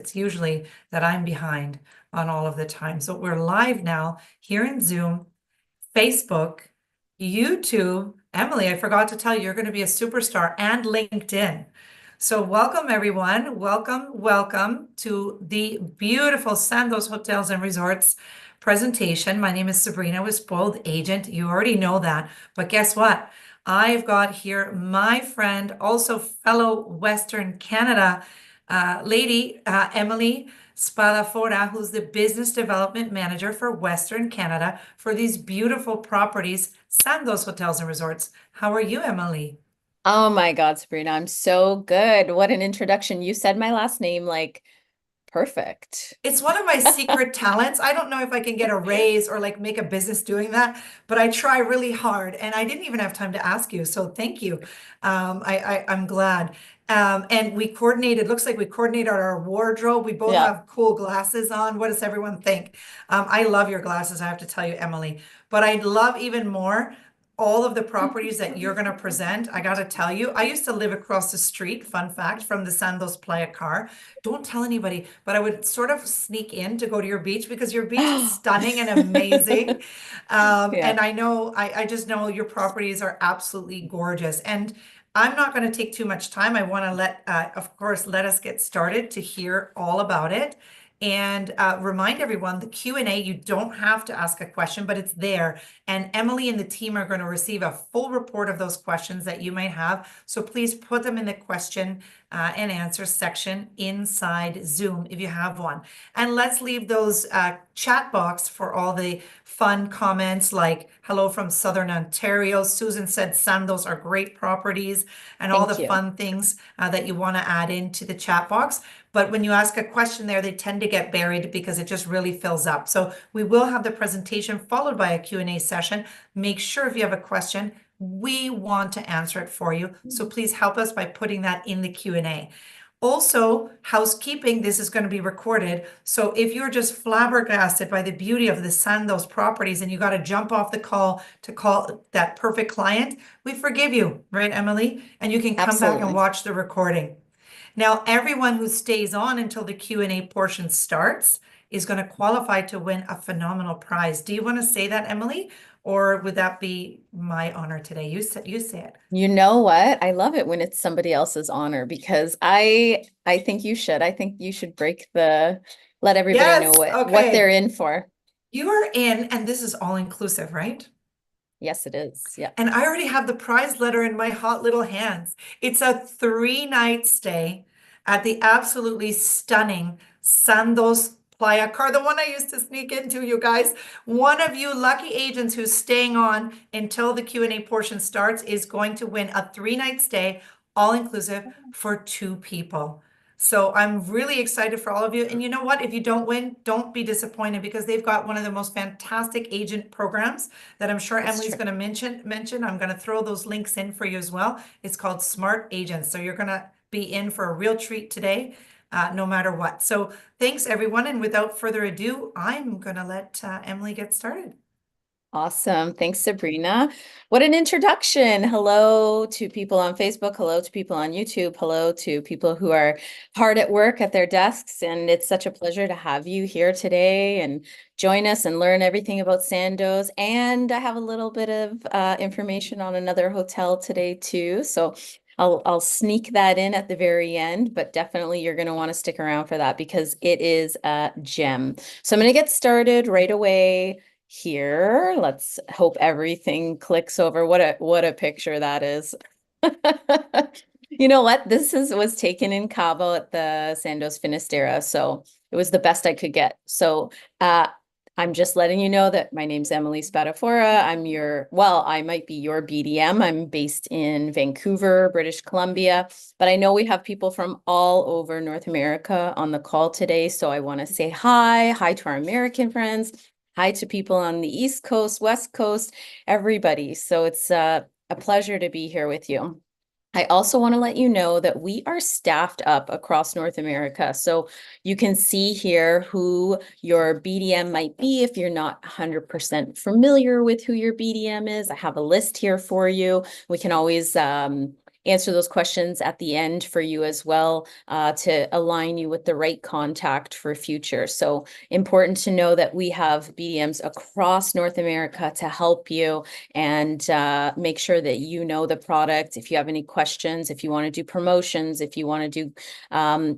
It's usually that I'm behind on all of the time. So we're live now here in Zoom, Facebook, YouTube. Emily, I forgot to tell you, you're going to be a superstar, and LinkedIn. So welcome everyone. Welcome to the beautiful Sandos Hotels and Resorts presentation. My name is Sabrina with Spoiled Agent. You already know that. But guess what? I've got here my friend, also fellow Western Canada lady, Emily Spadafora, who's the Business Development Manager for Western Canada for these beautiful properties, Sandos Hotels and Resorts. How are you, Emily? Oh my God, Sabrina, I'm so good. What an introduction. You said my last name like perfect. It's one of my secret talents. I don't know if I can get a raise or like make a business doing that, but I try really hard. And I didn't even have time to ask you, so thank you. I'm glad. And we coordinated. Looks like we coordinated our wardrobe. We both Yeah. have cool glasses on. What does everyone think? I love your glasses, I have to tell you, Emily. But I love even more all of the properties that you're going to present. I got to tell you, I used to live across the street, fun fact, from the Sandos Playa car. Don't tell anybody, but I would sort of sneak in to go to your beach because your beach is stunning and amazing. Yeah. And I just know your properties are absolutely gorgeous. And I'm not going to take too much time. I want to of course, let us get started to hear all about it. And remind everyone the Q&A, you don't have to ask a question, but it's there. And Emily and the team are going to receive a full report of those questions that you might have. So please put them in the question and answer section inside Zoom if you have one. And let's leave those chat box for all the fun comments like hello from Southern Ontario. Susan said Sandos are great properties and all the Thank you. fun things that you want to add into the chat box. But when you ask a question there, they tend to get buried because it just really fills up. So we will have the presentation followed by a Q&A session. Make sure if you have a question, we want to answer it for you. So please help us by putting that in the Q&A. Also, housekeeping, this is going to be recorded. So if you're just flabbergasted by the beauty of the Sandos properties and you got to jump off the call to call that perfect client, we forgive you, right, Emily? And you can come back and Absolutely. watch the recording. Now, everyone who stays on until the Q&A portion starts is going to qualify to win a phenomenal prize. Do you want to say that, Emily? Or would that be my honor today? You say it. You know what? I love it when it's somebody else's honor because I think you should. I think you should let everybody know Yes. what they're Okay. in for. You are in, and this is all inclusive, right? Yes, it is. Yeah. And I already have the prize letter in my hot little hands. It's a 3-night stay at the absolutely stunning Sandos Playa Car, the one I used to sneak into, you guys. One of you lucky agents who's staying on until the Q&A portion starts is going to win a 3-night stay, all inclusive, for 2 people. So I'm really excited for all of you. And you know what? If you don't win, don't be disappointed because they've got one of the most fantastic agent programs that I'm sure It's Emily's true. going to mention. I'm going to throw those links in for you as well. It's called Smart Agents. So you're going to be in for a real treat today, no matter what. So thanks, everyone. And without further ado, I'm going to let Emily get started. Awesome. Thanks, Sabrina. What an introduction. Hello to people on Facebook. Hello to people on YouTube. Hello to people who are hard at work at their desks. And it's such a pleasure to have you here today and join us and learn everything about Sandos. And I have a little bit of information on another hotel today too. So I'll sneak that in at the very end, but definitely you're going to want to stick around for that because it is a gem. So I'm going to get started right away here. Let's hope everything clicks over. What a picture that is. You know what? Was taken in Cabo at the Sandos Finisterra, so it was the best I could get. So I'm just letting you know that my name's Emily Spadafora. I might be your BDM. I'm based in Vancouver, British Columbia, but I know we have people from all over North America on the call today. So I want to say hi to our American friends. Hi to people on the East Coast, West Coast, everybody. So it's a pleasure to be here with you. I also want to let you know that we are staffed up across North America. So you can see here who your BDM might be if you're not 100% familiar with who your BDM is. I have a list here for you. We can always answer those questions at the end for you as well, to align you with the right contact for future. So important to know that we have BDMs across North America to help you and make sure that you know the product. If you have any questions, if you want to do promotions, if you want to do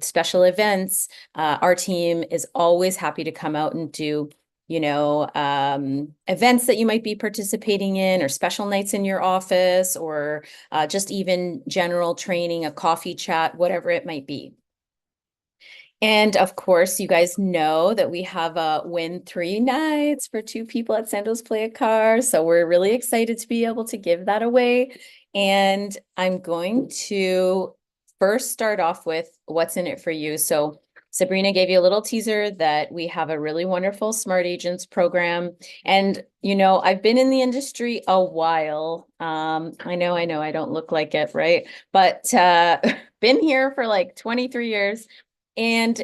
special events, our team is always happy to come out and do events that you might be participating in, or special nights in your office, or just even general training, a coffee chat, whatever it might be. And of course, you guys know that we have a win 3 nights for 2 people at Sandos AïA. So we're really excited to be able to give that away. And I'm going to first start off with what's in it for you. So Sabrina gave you a little teaser that we have a really wonderful Smart Agents program. And, I've been in the industry a while. I know, I don't look like it, right? But been here for like 23 years. And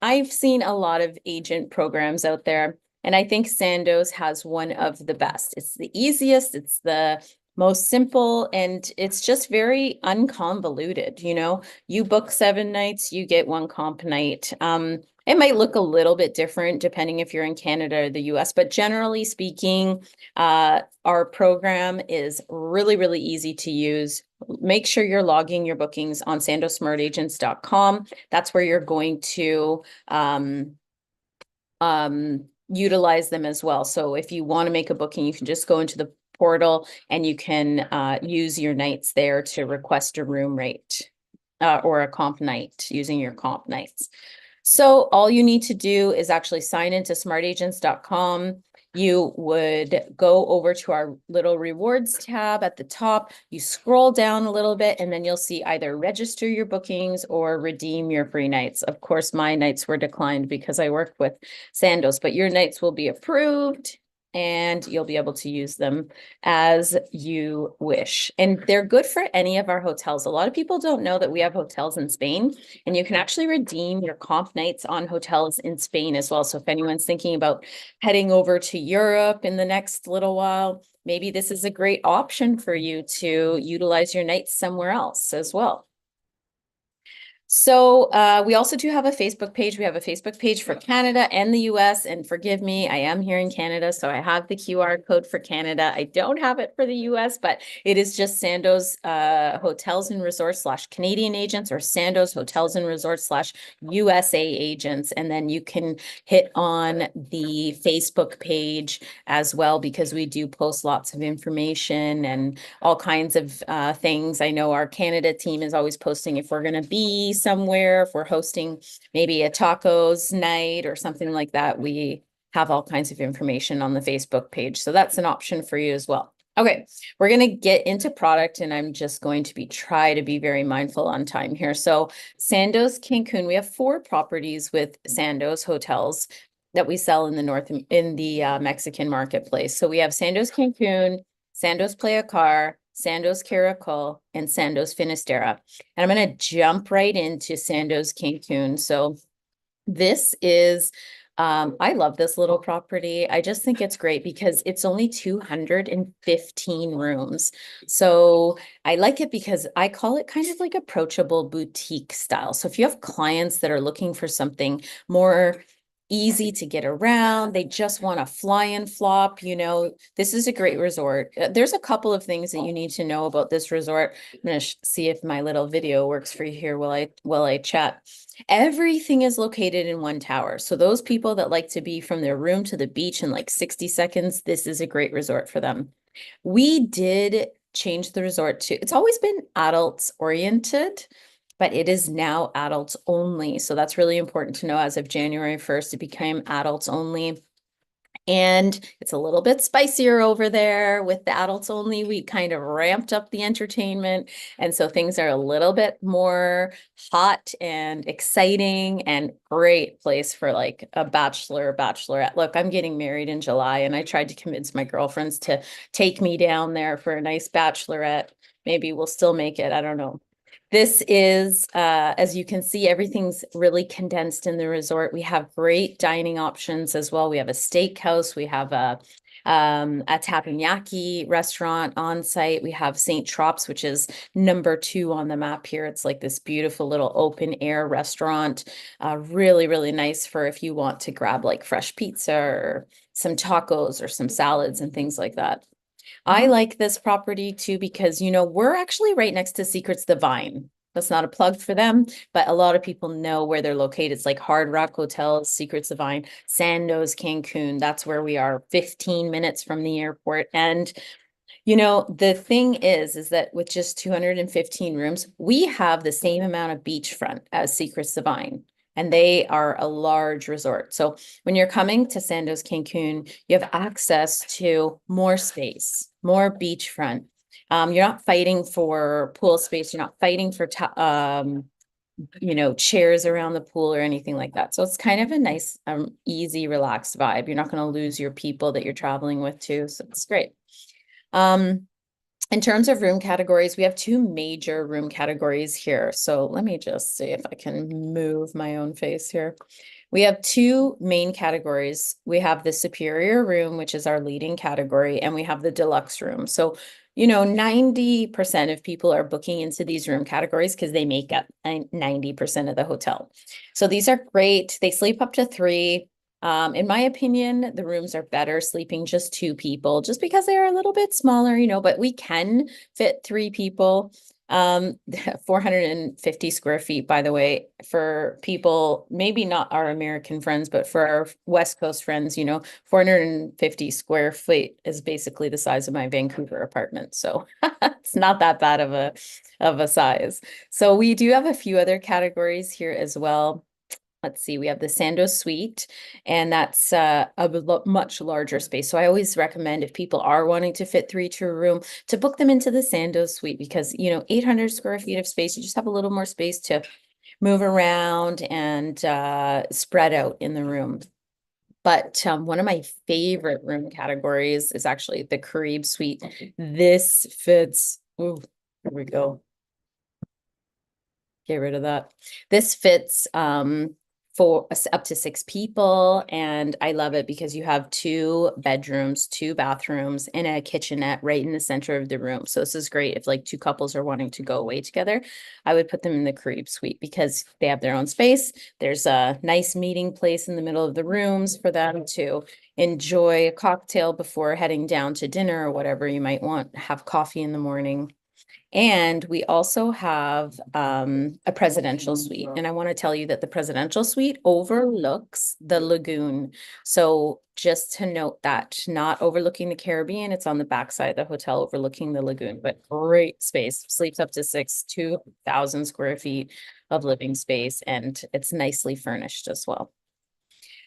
I've seen a lot of agent programs out there, and I think Sandos has one of the best. It's the easiest, it's the most simple, and it's just very unconvoluted. You book 7 nights, you get 1 comp night. It might look a little bit different depending if you're in Canada or the US, but generally speaking, our program is really, really easy to use. Make sure you're logging your bookings on sandosmartagents.com. That's where you're going to utilize them as well. So if you want to make a booking, you can just go into the portal and you can use your nights there to request a room rate or a comp night using your comp nights. So all you need to do is actually sign into smartagents.com. You would go over to our little rewards tab at the top. You scroll down a little bit, and then you'll see either register your bookings or redeem your free nights. Of course, my nights were declined because I work with Sandos, but your nights will be approved and you'll be able to use them as you wish. And they're good for any of our hotels. A lot of people don't know that we have hotels in Spain, and you can actually redeem your comp nights on hotels in Spain as well. So if anyone's thinking about heading over to Europe in the next little while, maybe this is a great option for you to utilize your nights somewhere else as well. So we also do have a Facebook page. We have a Facebook page for Canada and the US. And forgive me, I am here in Canada, so I have the QR code for Canada. I don't have it for the US, but it is just Sandos Hotels and Resorts / Canadian Agents, or Sandos Hotels and Resorts / USA Agents. And then you can hit on the Facebook page as well, because we do post lots of information and all kinds of things. I know our Canada team is always posting if we're going to be somewhere, if we're hosting maybe a tacos night or something like that. We have all kinds of information on the Facebook page. So that's an option for you as well. Okay, we're going to get into product, and I'm just going to try to be very mindful on time here. So Sandos Cancun, we have 4 properties with Sandos hotels that we sell in the Mexican marketplace. So we have Sandos Cancun, Sandos AïA, Sandos Caracol, and Sandos Finisterra. And I'm going to jump right into Sandos Cancun. So this is, I love this little property. I just think it's great because it's only 215 rooms. So I like it because I call it kind of like approachable boutique style. So if you have clients that are looking for something more easy to get around, they just want to fly and flop, this is a great resort. There's a couple of things that you need to know about this resort. I'm going to see if my little video works for you here while I chat. Everything is located in one tower. So those people that like to be from their room to the beach in like 60 seconds, this is a great resort for them. We did change the resort to, it's always been adults oriented, but it is now adults only. So that's really important to know. As of January 1st, it became adults only. And it's a little bit spicier over there with the adults only. We kind of ramped up the entertainment. And so things are a little bit more hot and exciting, and great place for like a bachelorette. Look, I'm getting married in July, and I tried to convince my girlfriends to take me down there for a nice bachelorette. Maybe we'll still make it. I don't know. This is, as you can see, everything's really condensed in the resort. We have great dining options as well. We have a steakhouse. We have a teppanyaki restaurant on site. We have St. Trops, which is number 2 on the map here. It's like this beautiful little open air restaurant. Really, really nice for if you want to grab like fresh pizza or some tacos or some salads and things like that. I like this property too because, we're actually right next to Secrets Divine. That's not a plug for them, but a lot of people know where they're located. It's like Hard Rock Hotels, Secrets Divine, Sandos, Cancun. That's where we are, 15 minutes from the airport. And the thing is that with just 215 rooms, we have the same amount of beachfront as Secrets Divine, and they are a large resort. So when you're coming to Sandos Cancun, you have access to more space, more beachfront. You're not fighting for pool space. You're not fighting for chairs around the pool or anything like that. So it's kind of a nice, easy, relaxed vibe. You're not going to lose your people that you're traveling with too. So it's great. In terms of room categories, we have 2 major room categories here. So let me just see if I can move my own face here. We have 2 main categories. We have the superior room, which is our leading category, and we have the deluxe room. So, 90% of people are booking into these room categories because they make up 90% of the hotel. So these are great. They sleep up to 3. In my opinion, the rooms are better sleeping just 2 people, just because they are a little bit smaller, but we can fit 3 people. 450 square feet, by the way, for people, maybe not our American friends, but for our West Coast friends, 450 square feet is basically the size of my Vancouver apartment. So it's not that bad of a size. So we do have a few other categories here as well. Let's see, we have the Sandos Suite, and that's a much larger space. So I always recommend, if people are wanting to fit 3 to a room, to book them into the Sandos Suite because, 800 square feet of space, you just have a little more space to move around and spread out in the room. But one of my favorite room categories is actually the Carib Suite. This fits, ooh, here we go. Get rid of that. This fits for up to 6 people, and I love it because you have 2 bedrooms, 2 bathrooms, and a kitchenette right in the center of the room. So this is great if like 2 couples are wanting to go away together. I would put them in the Carib Suite because they have their own space. There's a nice meeting place in the middle of the rooms for them to enjoy a cocktail before heading down to dinner or whatever you might want, have coffee in the morning. And we also have a presidential suite. And I want to tell you that the presidential suite overlooks the lagoon. So just to note that, not overlooking the Caribbean, it's on the backside of the hotel overlooking the lagoon, but great space. Sleeps up to 2,000 square feet of living space, and it's nicely furnished as well.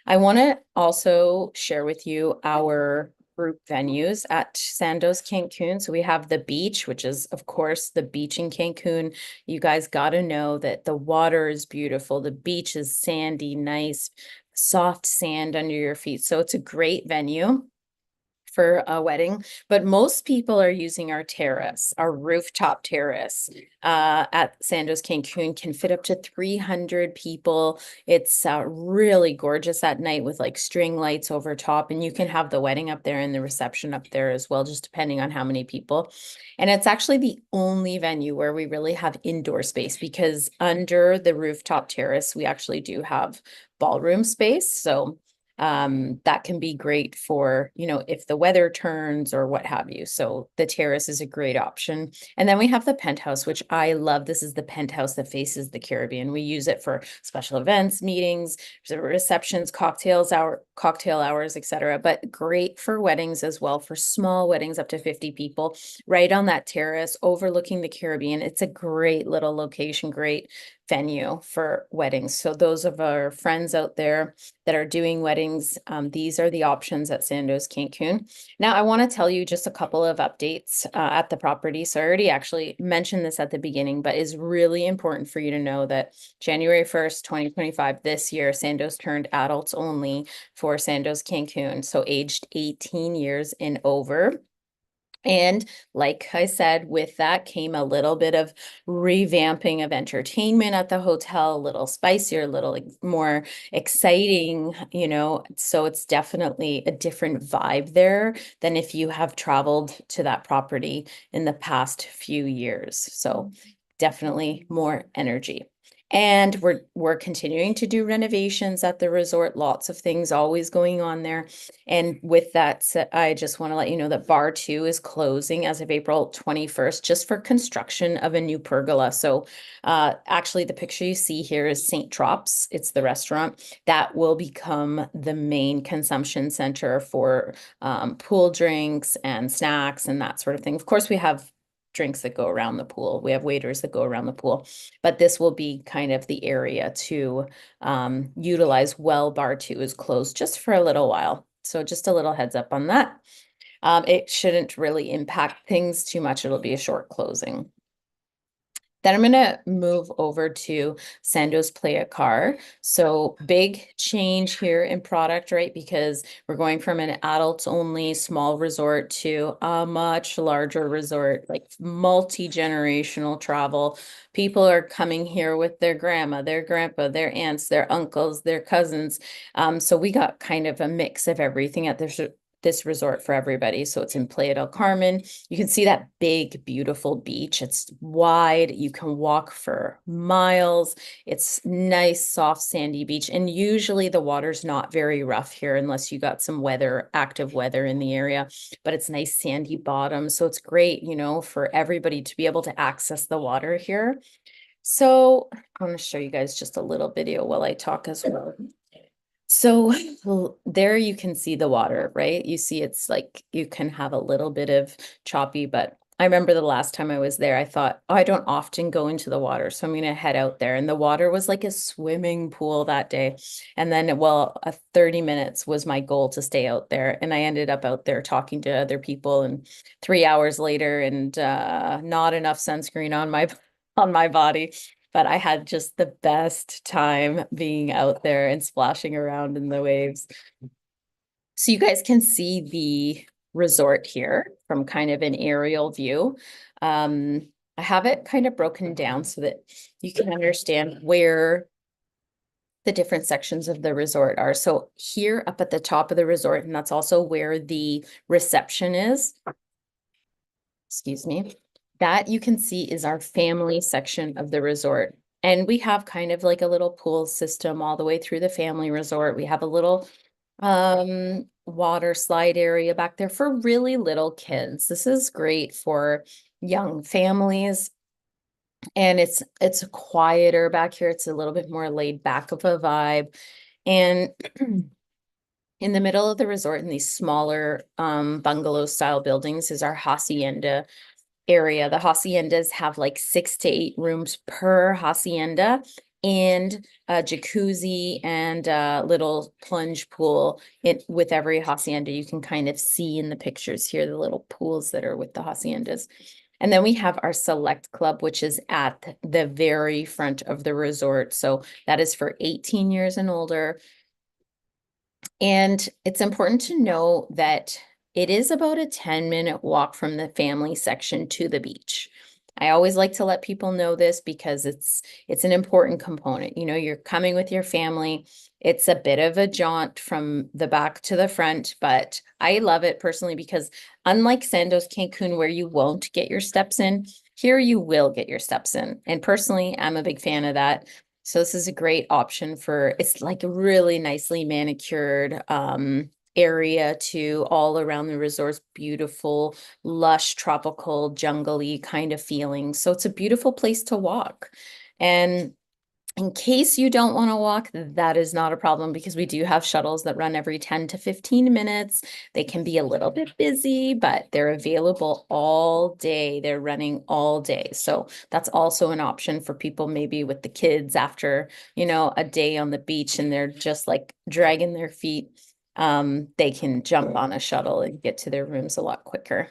I want to also share with you our group venues at Sandos Cancun. So we have the beach, which is, of course, the beach in Cancun. You guys got to know that the water is beautiful. The beach is sandy, nice, soft sand under your feet. So it's a great venue for a wedding, but most people are using our terrace, our rooftop terrace at Sandos Cancun. Can fit up to 300 people. It's really gorgeous at night with like string lights over top, and you can have the wedding up there and the reception up there as well, just depending on how many people. And it's actually the only venue where we really have indoor space, because under the rooftop terrace, we actually do have ballroom space. So that can be great for, if the weather turns or what have you. So the terrace is a great option. And then we have the penthouse, which I love. This is the penthouse that faces the Caribbean. We use it for special events, meetings, receptions, cocktail hours, etc. But great for weddings as well, for small weddings up to 50 people, right on that terrace overlooking the Caribbean. It's a great little location, great venue for weddings. So those of our friends out there that are doing weddings, these are the options at Sandos Cancun. Now, I want to tell you just a couple of updates at the property. So I already actually mentioned this at the beginning, but it's really important for you to know that January 1st, 2025, this year, Sandos turned adults only for Sandos Cancun, so aged 18 years and over. And like I said, with that came a little bit of revamping of entertainment at the hotel, a little spicier, a little more exciting, you know. So it's definitely a different vibe there than if you have traveled to that property in the past few years. So definitely more energy. And we're continuing to do renovations at the resort, lots of things always going on there. And with that said, I just want to let you know that Bar 2 is closing as of April 21st, just for construction of a new pergola. So actually the picture you see here is St. Trops. It's the restaurant that will become the main consumption center for pool drinks and snacks and that sort of thing. Of course, we have drinks that go around the pool. We have waiters that go around the pool, but this will be kind of the area to utilize while Bar 2 is closed just for a little while. So just a little heads up on that. It shouldn't really impact things too much. It'll be a short closing. Then I'm going to move over to Sandos AïA. So big change here in product, right? Because we're going from an adults only small resort to a much larger resort, like multi-generational travel. People are coming here with their grandma, their grandpa, their aunts, their uncles, their cousins. So we got kind of a mix of everything at this resort for everybody. So it's in Playa del Carmen. You can see that big, beautiful beach. It's wide. You can walk for miles. It's nice, soft, sandy beach. And usually the water's not very rough here unless you got some weather, active weather in the area, but it's nice sandy bottom. So it's great, you know, for everybody to be able to access the water here. So I'm going to show you guys just a little video while I talk as well. So there you can see the water, right? You see it's like you can have a little bit of choppy, but I remember the last time I was there, I thought, oh, I don't often go into the water, so I'm going to head out there. And the water was like a swimming pool that day. And then, well, 30 minutes was my goal to stay out there. And I ended up out there talking to other people, and 3 hours later, and not enough sunscreen on my body. But I had just the best time being out there and splashing around in the waves. So you guys can see the resort here from kind of an aerial view. I have it kind of broken down so that you can understand where the different sections of the resort are. So here up at the top of the resort, and that's also where the reception is. Excuse me. That you can see is our family section of the resort. And we have kind of like a little pool system all the way through the family resort. We have a little water slide area back there for really little kids. This is great for young families. And it's quieter back here. It's a little bit more laid back of a vibe. And in the middle of the resort, in these smaller bungalow style buildings, is our hacienda area. The haciendas have like 6 to 8 rooms per hacienda and a jacuzzi and a little plunge pool with every hacienda. You can kind of see in the pictures here the little pools that are with the haciendas. And then we have our select club, which is at the very front of the resort. So that is for 18 years and older. And it's important to know that it is about a 10-minute walk from the family section to the beach. I always like to let people know this because it's an important component. You know, you're coming with your family. It's a bit of a jaunt from the back to the front, but I love it personally because unlike Sandos Cancun, where you won't get your steps in, here you will get your steps in. And personally, I'm a big fan of that. So this is a great option for, it's like a really nicely manicured area too, all around the resort's beautiful, lush, tropical, jungly kind of feeling. So it's a beautiful place to walk. And in case you don't want to walk, that is not a problem because we do have shuttles that run every 10 to 15 minutes. They can be a little bit busy, but they're available all day. They're running all day. So that's also an option for people maybe with the kids after, you know, a day on the beach and they're just like dragging their feet. They can jump on a shuttle and get to their rooms a lot quicker.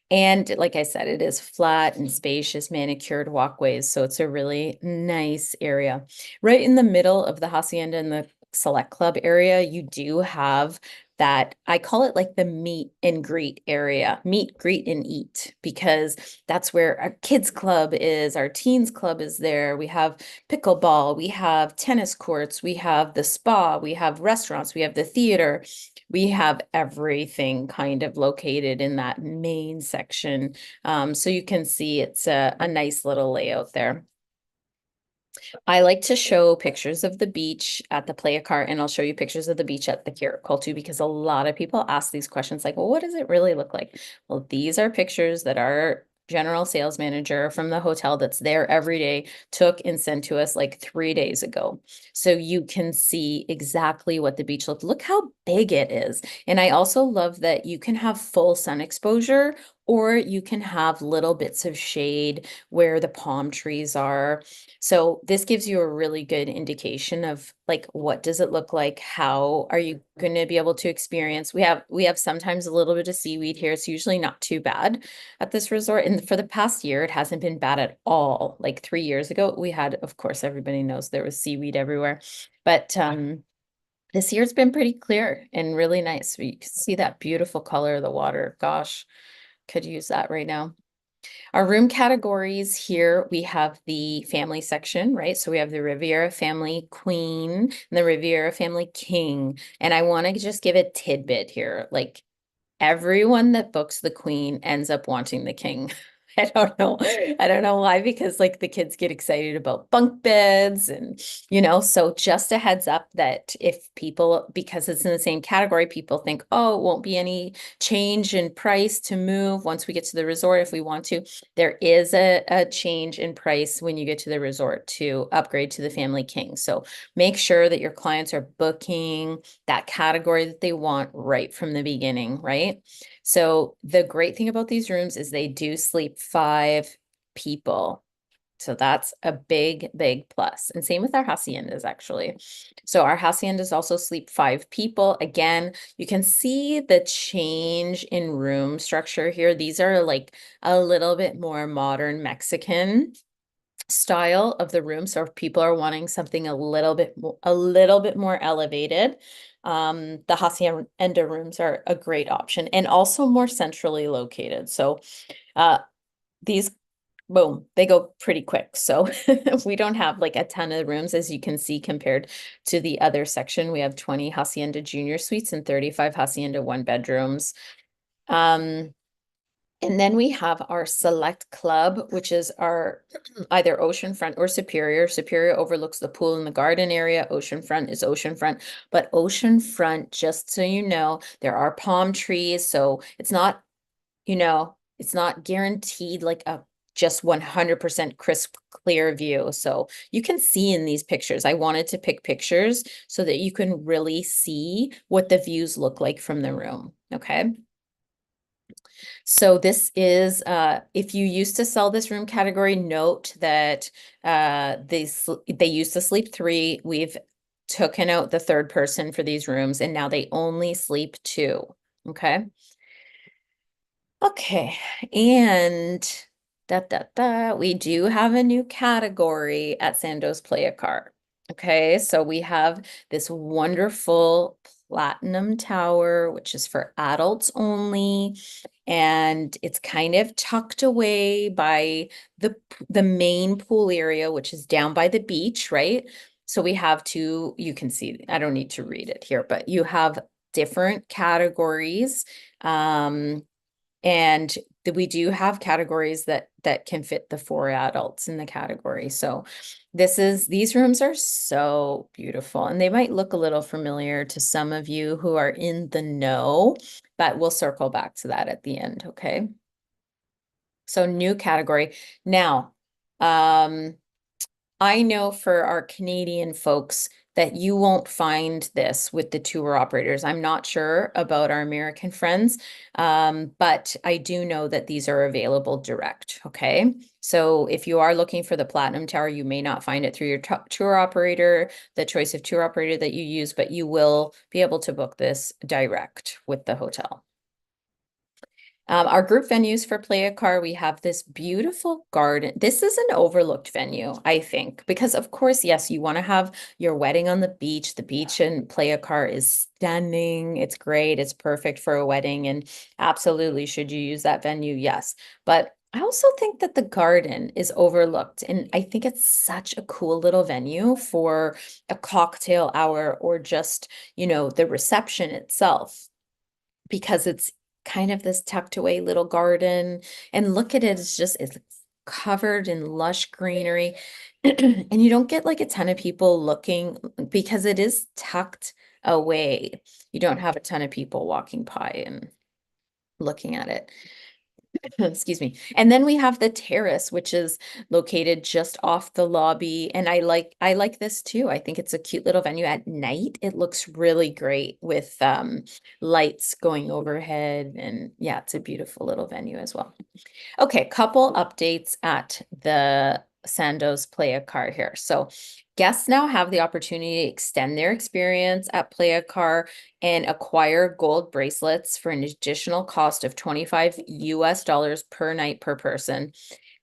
And like I said, it is flat and spacious, manicured walkways. So it's a really nice area. Right in the middle of the hacienda and the select club area, you do have that I call it like the meet and greet area, meet, greet, and eat, because that's where our kids club is, our teens club is there. We have pickleball, we have tennis courts, we have the spa, we have restaurants, we have the theater. We have everything kind of located in that main section. So you can see it's a nice little layout there. I like to show pictures of the beach at the Playa Cart, and I'll show you pictures of the beach at the Caracol too, because a lot of people ask these questions like, well, what does it really look like? Well, these are pictures that our general sales manager from the hotel that's there every day took and sent to us like 3 days ago. So you can see exactly what the beach looks. Look how big it is. And I also love that you can have full sun exposure, or you can have little bits of shade where the palm trees are. So this gives you a really good indication of like, what does it look like? How are you going to be able to experience? We have sometimes a little bit of seaweed here. It's usually not too bad at this resort. And for the past year, it hasn't been bad at all. Like 3 years ago, we had, of course, everybody knows there was seaweed everywhere, but this year it's been pretty clear and really nice. You can see that beautiful color of the water. Gosh, could use that right now. Our room categories here, we have the family section, right? So we have the Riviera Family Queen and the Riviera Family King. And I want to just give a tidbit here. Like, everyone that books the Queen ends up wanting the King. I don't know. I don't know why, because like the kids get excited about bunk beds and, so just a heads up that if people, because it's in the same category, people think, oh, it won't be any change in price to move once we get to the resort if we want to. There is a change in price when you get to the resort to upgrade to the Family King. So make sure that your clients are booking that category that they want right from the beginning, right? So the great thing about these rooms is they do sleep 5 people. So that's a big, big plus. And same with our haciendas, actually. So our haciendas also sleep 5 people. Again, you can see the change in room structure here. These are like a little bit more modern Mexican style of the room. So if people are wanting something a little bit more elevated, the hacienda rooms are a great option and also more centrally located. So these, boom, they go pretty quick. So we don't have like a ton of rooms, as you can see, compared to the other section. We have 20 hacienda junior suites and 35 hacienda 1-bedrooms. And then we have our select club, which is our either oceanfront or Superior. Superior overlooks the pool and the garden area. Oceanfront is oceanfront. But oceanfront, just so you know, there are palm trees. So it's not, it's not guaranteed like a just 100% crisp, clear view. So you can see in these pictures. I wanted to pick pictures so that you can really see what the views look like from the room. Okay. So this is, if you used to sell this room category, note that they used to sleep 3. We've taken out the 3rd person for these rooms, and now they only sleep 2. Okay. Okay, and we do have a new category at Sandos Playa Cart. Okay, so we have this wonderful platinum tower, which is for adults only, and it's kind of tucked away by the main pool area, which is down by the beach, right? So we have you can see, I don't need to read it here, but you have different categories. And we do have categories that can fit the 4 adults in the category. So these rooms are so beautiful, and they might look a little familiar to some of you who are in the know, but we'll circle back to that at the end. Okay. So new category. Now, I know for our Canadian folks that you won't find this with the tour operators. I'm not sure about our American friends, but I do know that these are available direct, okay? So if you are looking for the Platinum Tower, you may not find it through your tour operator, the choice of tour operator that you use, but you will be able to book this direct with the hotel. Our group venues for Play a Car, we have this beautiful garden. This is an overlooked venue, I think, because of course, yes, you want to have your wedding on the beach. The beach in Play a Car is stunning. It's great. It's perfect for a wedding. And absolutely, should you use that venue? Yes. But I also think that the garden is overlooked. And I think it's such a cool little venue for a cocktail hour or just, the reception itself, because it's kind of this tucked away little garden. And look at it, it's covered in lush greenery. And you don't get like a ton of people looking because it is tucked away. You don't have a ton of people walking by and looking at it. Excuse me. And then we have the terrace, which is located just off the lobby. And I like this too. I think it's a cute little venue at night. It looks really great with lights going overhead. And yeah, it's a beautiful little venue as well. Okay, couple updates at the Sandos Play a Car here. So guests now have the opportunity to extend their experience at Play a Car and acquire gold bracelets for an additional cost of $25 per night per person.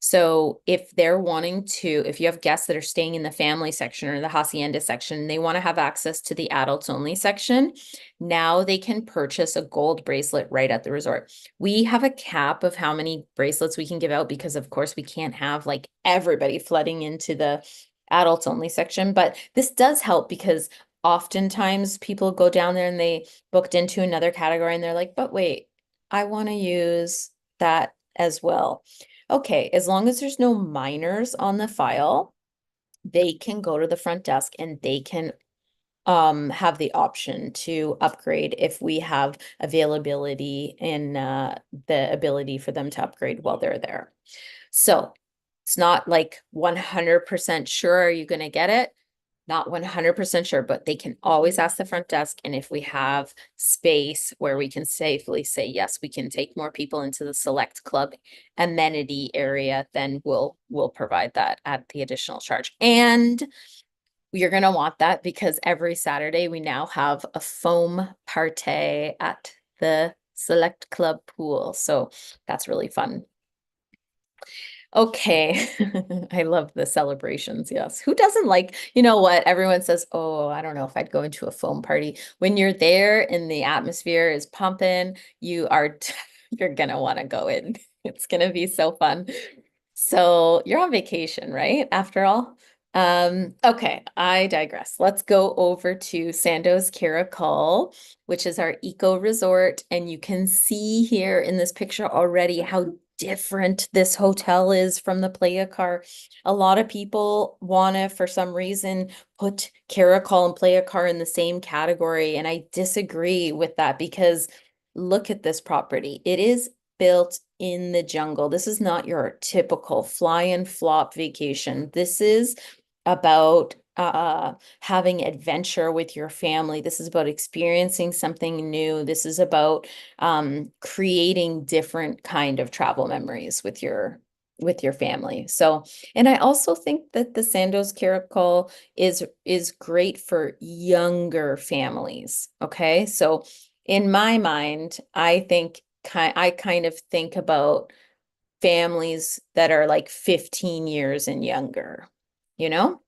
So if they're wanting to, if you have guests that are staying in the family section or the hacienda section, they want to have access to the adults only section, now they can purchase a gold bracelet right at the resort. We have a cap of how many bracelets we can give out because of course we can't have like everybody flooding into the adults only section, but this does help because oftentimes people go down there and they booked into another category and they're like, but wait, I want to use that as well. Okay, as long as there's no minors on the file, they can go to the front desk and they can have the option to upgrade if we have availability and the ability for them to upgrade while they're there. So it's not like 100% sure are you going to get it? Not 100% sure, but they can always ask the front desk. And if we have space where we can safely say, yes, we can take more people into the select club amenity area, then we'll provide that at the additional charge. And you're going to want that because every Saturday we now have a foam party at the select club pool. So that's really fun. Okay. I love the celebrations. Yes. Who doesn't like, you know what? Everyone says, oh, I don't know if I'd go into a foam party. When you're there and the atmosphere is pumping, you're gonna want to go in. It's gonna be so fun. So you're on vacation, right? After all. Okay, I digress. Let's go over to Sandos Caracol, which is our eco resort. And you can see here in this picture already how different this hotel is from the Playa Car. A lot of people want to, for some reason, put Caracol and Playa Car in the same category. And I disagree with that because look at this property. It is built in the jungle. This is not your typical fly and flop vacation. This is about having adventure with your family. This is about experiencing something new. This is about creating different kind of travel memories with your family. So, and I also think that the Sandos Caracol is great for younger families. Okay, so in my mind, I kind of think about families that are like 15 years and younger, you know?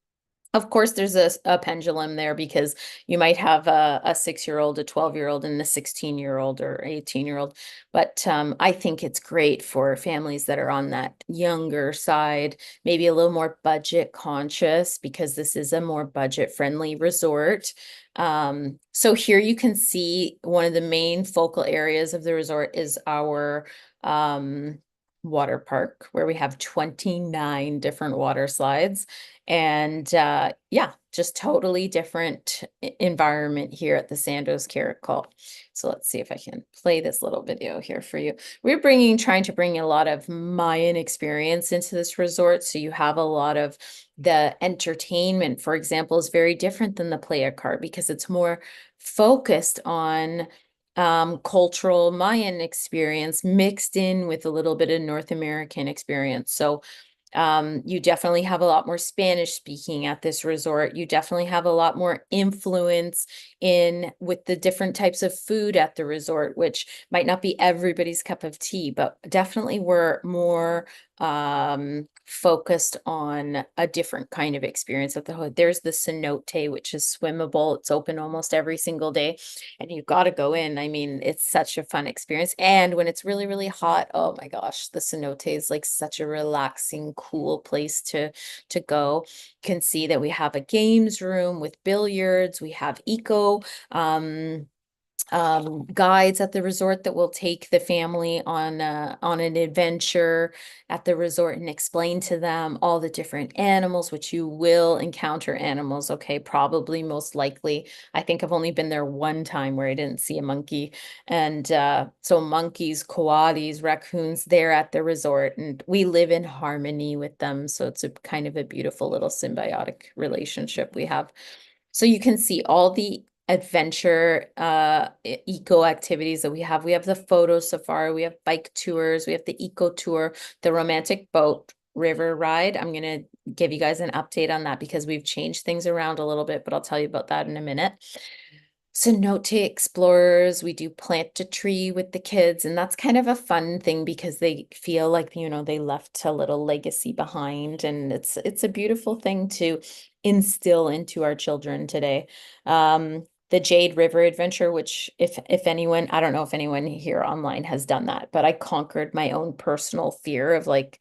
Of course, there's a pendulum there because you might have a 6-year-old, a 12-year-old, and a 16-year-old or 18-year-old. But I think it's great for families that are on that younger side, maybe a little more budget conscious because this is a more budget-friendly resort. So here you can see one of the main focal areas of the resort is our water park where we have 29 different water slides. And yeah, just totally different environment here at the Sandos Caracol. So let's see if I can play this little video here for you. We're trying to bring a lot of Mayan experience into this resort. So you have a lot of the entertainment, for example, is very different than the Playa Card because it's more focused on cultural Mayan experience mixed in with a little bit of North American experience. So You definitely have a lot more Spanish speaking at this resort. You definitely have a lot more influence in with the different types of food at the resort, which might not be everybody's cup of tea, but definitely we're more focused on a different kind of experience at the hood. There's the cenote, which is swimmable. It's open almost every single day, and you've got to go in. I mean, it's such a fun experience. And when it's really, really hot, oh my gosh, the cenote is like such a relaxing, cool place to go. You can see that we have a games room with billiards. We have um guides at the resort that will take the family on an adventure at the resort and explain to them all the different animals, which you will encounter animals, okay, probably most likely. I think I've only been there one time where I didn't see a monkey. And so monkeys, coatis, raccoons, they're at the resort, and we live in harmony with them. So it's a kind of a beautiful little symbiotic relationship we have. So you can see all the adventure eco activities that we have. We have the photo safari, we have bike tours, we have the eco tour, the romantic boat river ride. I'm going to give you guys an update on that because we've changed things around a little bit, but I'll tell you about that in a minute. Cenote explorers, we do plant a tree with the kids, and that's kind of a fun thing because they feel like, you know, they left a little legacy behind, and it's a beautiful thing to instill into our children today. The Jade River Adventure, which if anyone, I don't know if anyone here online has done that, but I conquered my own personal fear of like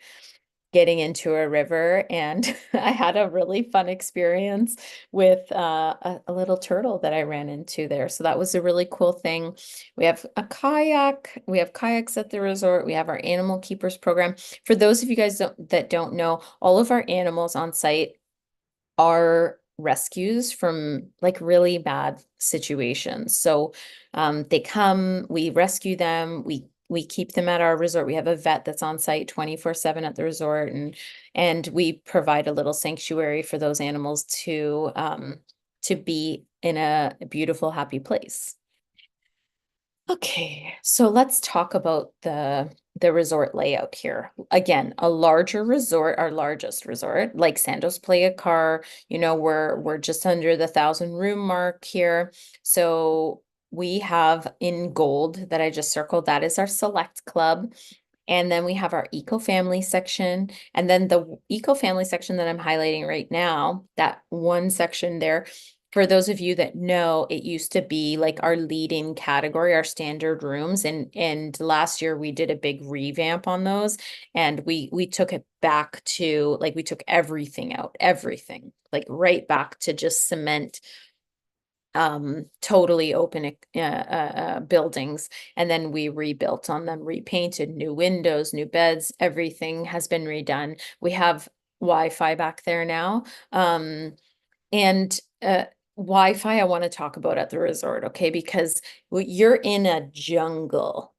getting into a river, and I had a really fun experience with a little turtle that I ran into there. So that was a really cool thing. We have a kayak, we have kayaks at the resort, we have our animal keepers program. For those of you guys that don't know, all of our animals on site are rescues from like really bad situations. So they come, we rescue them, we keep them at our resort. We have a vet that's on site 24/7 at the resort, and we provide a little sanctuary for those animals to be in a beautiful, happy place. Okay, so let's talk about the resort layout here. Again, a larger resort, our largest resort, like Sandos AïA, you know, we're just under the 1,000 room mark here. So we have in gold that I just circled, that is our select club. And then we have our eco-family section. And then the eco-family section that I'm highlighting right now, that one section there, for those of you that know, it used to be like our leading category, our standard rooms. And last year we did a big revamp on those, and we took it back to like, we took everything out, everything, like right back to just cement totally open buildings, and then we rebuilt on them, repainted, new windows, new beds, everything has been redone. We have Wi-Fi back there now. And Wi-Fi I want to talk about at the resort, okay? Because you're in a jungle.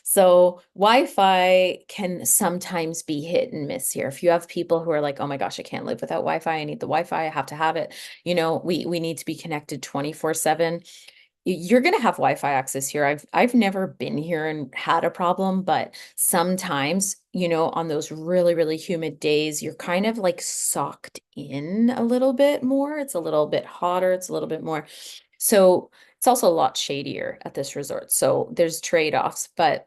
So Wi-Fi can sometimes be hit and miss here. If you have people who are like, oh my gosh, I can't live without Wi-Fi, I need the Wi-Fi, I have to have it. You know, we need to be connected 24/7. You're gonna have Wi-Fi access here. I've never been here and had a problem, but sometimes, you know, on those really, really humid days, you're kind of like socked in a little bit more. It's a little bit hotter, it's a little bit more. So it's also a lot shadier at this resort. So there's trade-offs, but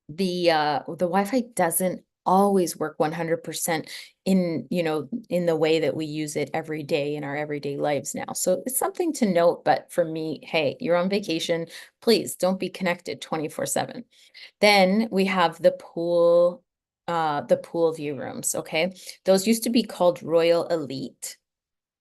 the Wi-Fi doesn't always work 100% in, you know, in the way that we use it every day in our everyday lives now. So it's something to note, but for me, hey, you're on vacation, please don't be connected 24/7. Then we have the pool view rooms, okay? Those used to be called Royal Elite.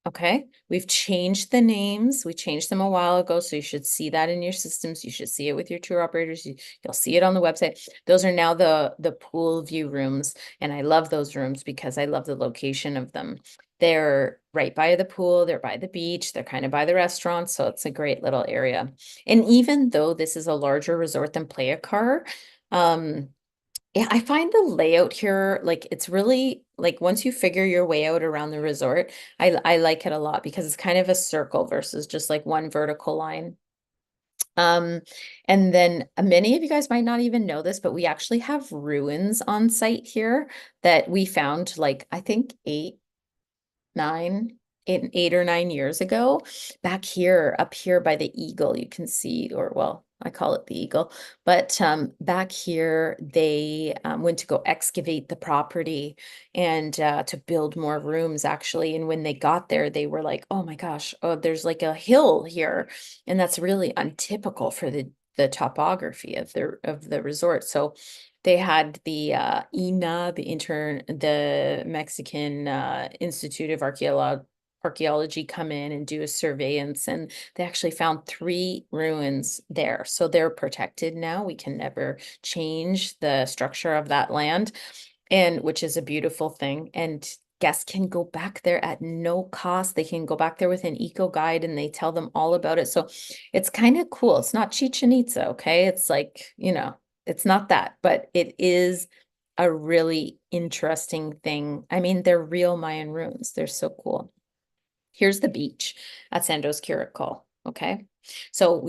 Okay, we've changed the names. We changed them a while ago, so you should see that in your systems. You should see it with your tour operators. You'll see it on the website. Those are now the pool view rooms, and I love those rooms because I love the location of them. They're right by the pool, they're by the beach, they're kind of by the restaurant, so it's a great little area. And even though this is a larger resort than AïA, yeah, I find the layout here, like it's really like once you figure your way out around the resort, I like it a lot because it's kind of a circle versus just like one vertical line. Um, and then many of you guys might not even know this, but we actually have ruins on site here that we found like, I think 8 or 9 years ago. Back here, up here by the eagle, you can see, or well, I call it the eagle, but back here, they went to go excavate the property and to build more rooms actually. And when they got there, they were like, oh my gosh, oh, there's like a hill here. And that's really untypical for the topography of the resort. So they had the INA, the Mexican Institute of Archaeology come in and do a surveillance, and they actually found 3 ruins there. So they're protected now. We can never change the structure of that land, and which is a beautiful thing. And guests can go back there at no cost. They can go back there with an eco guide and they tell them all about it. So it's kind of cool. It's not Chichen Itza, okay? It's like, it's not that, but it is a really interesting thing. I mean, they're real Mayan ruins. They're so cool. Here's the beach at Sandos Curacao. Okay. So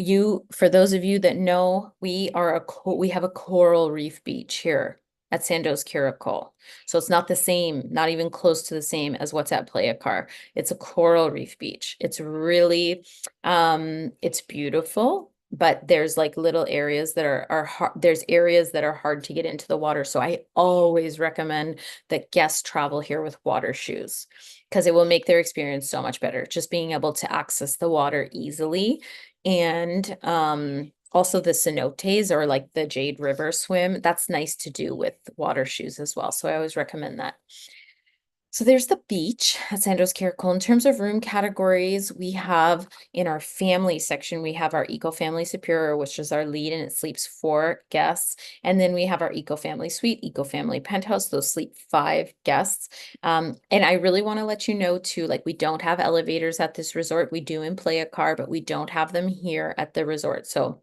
for those of you that know, we have a coral reef beach here at Sandos Curacao. So it's not the same, not even close to the same as what's at Playa Car. It's a coral reef beach. It's really, it's beautiful, but there's like little areas that are hard. There's areas that are hard to get into the water. So I always recommend that guests travel here with water shoes, because it will make their experience so much better. Just being able to access the water easily. And also the cenotes, or like the Jade River swim, that's nice to do with water shoes as well. So I always recommend that. So there's the beach at Sandos Caracol. In terms of room categories, we have in our family section, we have our Eco Family Superior, which is our lead, and it sleeps 4 guests. And then we have our Eco Family Suite, Eco Family Penthouse, those sleep 5 guests. And I really want to let you know too, like we don't have elevators at this resort. We do in Playa Car, but we don't have them here at the resort. So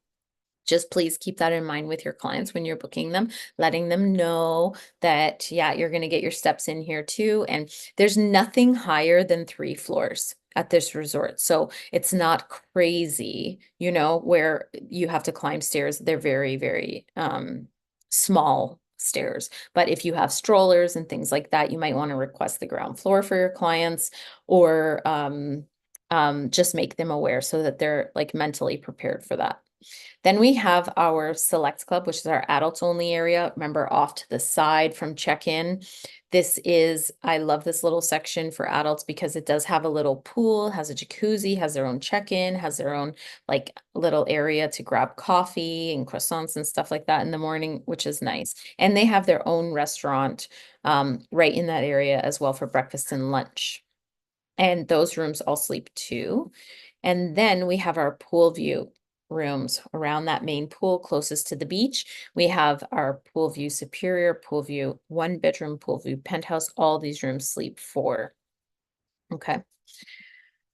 just please keep that in mind with your clients when you're booking them, letting them know that, yeah, you're going to get your steps in here too. And there's nothing higher than 3 floors at this resort. So it's not crazy, where you have to climb stairs. They're very, very small stairs. But if you have strollers and things like that, you might want to request the ground floor for your clients, or just make them aware so that they're like mentally prepared for that. Then we have our Select Club, which is our adults only area. Remember, off to the side from check-in. I love this little section for adults because it does have a little pool, has a jacuzzi, has their own check-in, has their own like little area to grab coffee and croissants and stuff like that in the morning, which is nice. And they have their own restaurant right in that area as well for breakfast and lunch. And those rooms all sleep 2. And then we have our pool view rooms around that main pool closest to the beach. We have our pool view superior, pool view 1-bedroom, pool view penthouse. All these rooms sleep 4. Okay.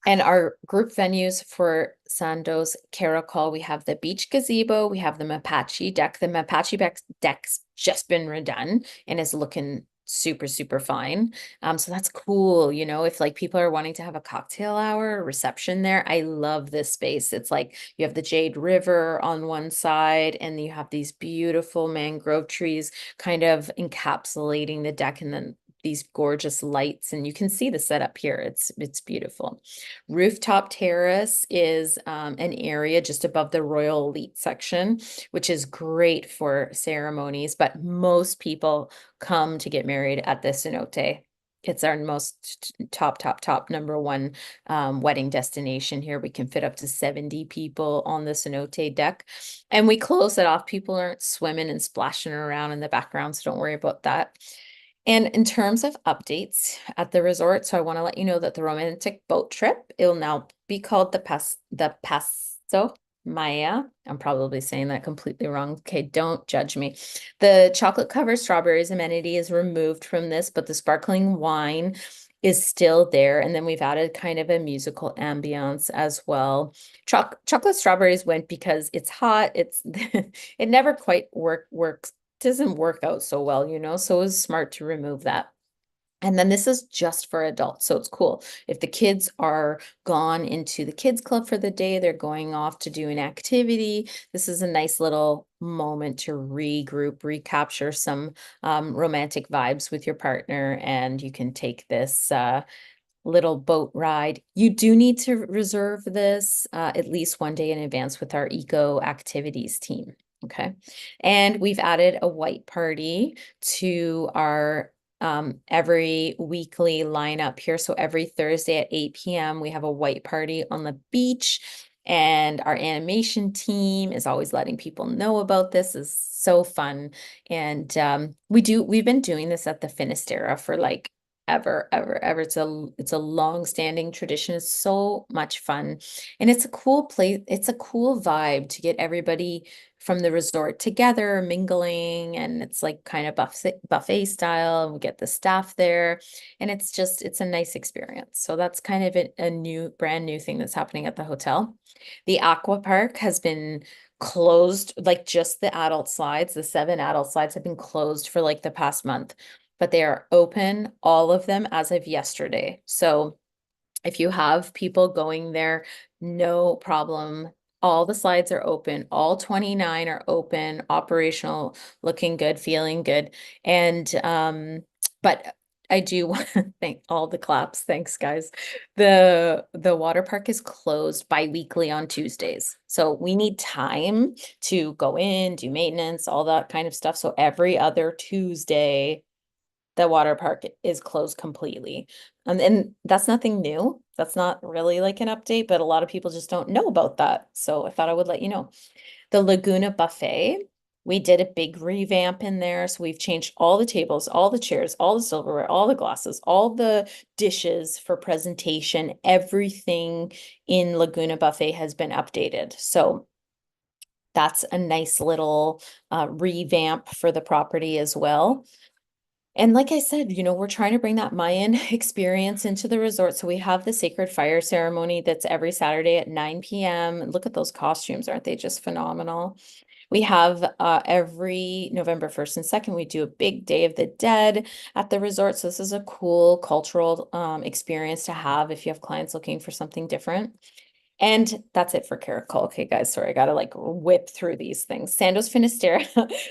And our group venues for Sandos Caracol, we have the beach gazebo, we have the Mapache deck. The Mapache deck's just been redone and is looking super, super fine. So that's cool. If like people are wanting to have a cocktail hour or reception there, I love this space. It's like you have the Jade River on one side, and you have these beautiful mangrove trees kind of encapsulating the deck, and then these gorgeous lights, and you can see the setup here. It's beautiful. Rooftop terrace is an area just above the Royal Elite section, which is great for ceremonies, but most people come to get married at the cenote. It's our most top #1 wedding destination here. We can fit up to 70 people on the cenote deck, and we close it off. People aren't swimming and splashing around in the background, so don't worry about that. And in terms of updates at the resort, so I want to let you know that the romantic boat trip, it'll now be called the Paso Maya. I'm probably saying that completely wrong. Okay, don't judge me. The chocolate covered strawberries amenity is removed from this, but the sparkling wine is still there. And then we've added kind of a musical ambiance as well. Chocolate strawberries went because it's hot. It never quite works doesn't work out so well, so it was smart to remove that. And then this is just for adults, so it's cool. If the kids are gone into the kids club for the day, they're going off to do an activity. This is a nice little moment to regroup, recapture some romantic vibes with your partner, and you can take this little boat ride. You do need to reserve this at least one day in advance with our eco activities team. Okay. And we've added a white party to our every weekly lineup here. So every Thursday at 8 p.m., we have a white party on the beach. And our animation team is always letting people know about this. Is so fun. And we've been doing this at the Finisterra for like ever. It's a long-standing tradition. It's so much fun. And it's a cool place. It's a cool vibe to get everybody from the resort together, mingling, and it's like kind of buffet style, and we get the staff there, and it's a nice experience. So that's kind of a brand new thing that's happening at the hotel. The aqua park has been closed, like just the adult slides, the 7 adult slides have been closed for like the past month, but they are open, all of them, as of yesterday. So if you have people going there, no problem. All the slides are open. All 29 are open, operational, looking good, feeling good. And but I do want to thank all the claps. Thanks, guys. The water park is closed bi-weekly on Tuesdays. So we need time to go in, do maintenance, all that kind of stuff. So every other Tuesday, the water park is closed completely. And that's nothing new. That's not really like an update, but a lot of people just don't know about that. So I thought I would let you know. The Laguna Buffet, we did a big revamp in there. So we've changed all the tables, all the chairs, all the silverware, all the glasses, all the dishes for presentation. Everything in Laguna Buffet has been updated. So that's a nice little revamp for the property as well. And like I said, we're trying to bring that Mayan experience into the resort. So we have the sacred fire ceremony that's every Saturday at 9 p.m. Look at those costumes. Aren't they just phenomenal? We have every November 1st and 2nd, we do a big Day of the Dead at the resort. So this is a cool cultural experience to have if you have clients looking for something different. And that's it for Caracol. Okay, guys, sorry, I gotta like whip through these things. Sandos Finisterre,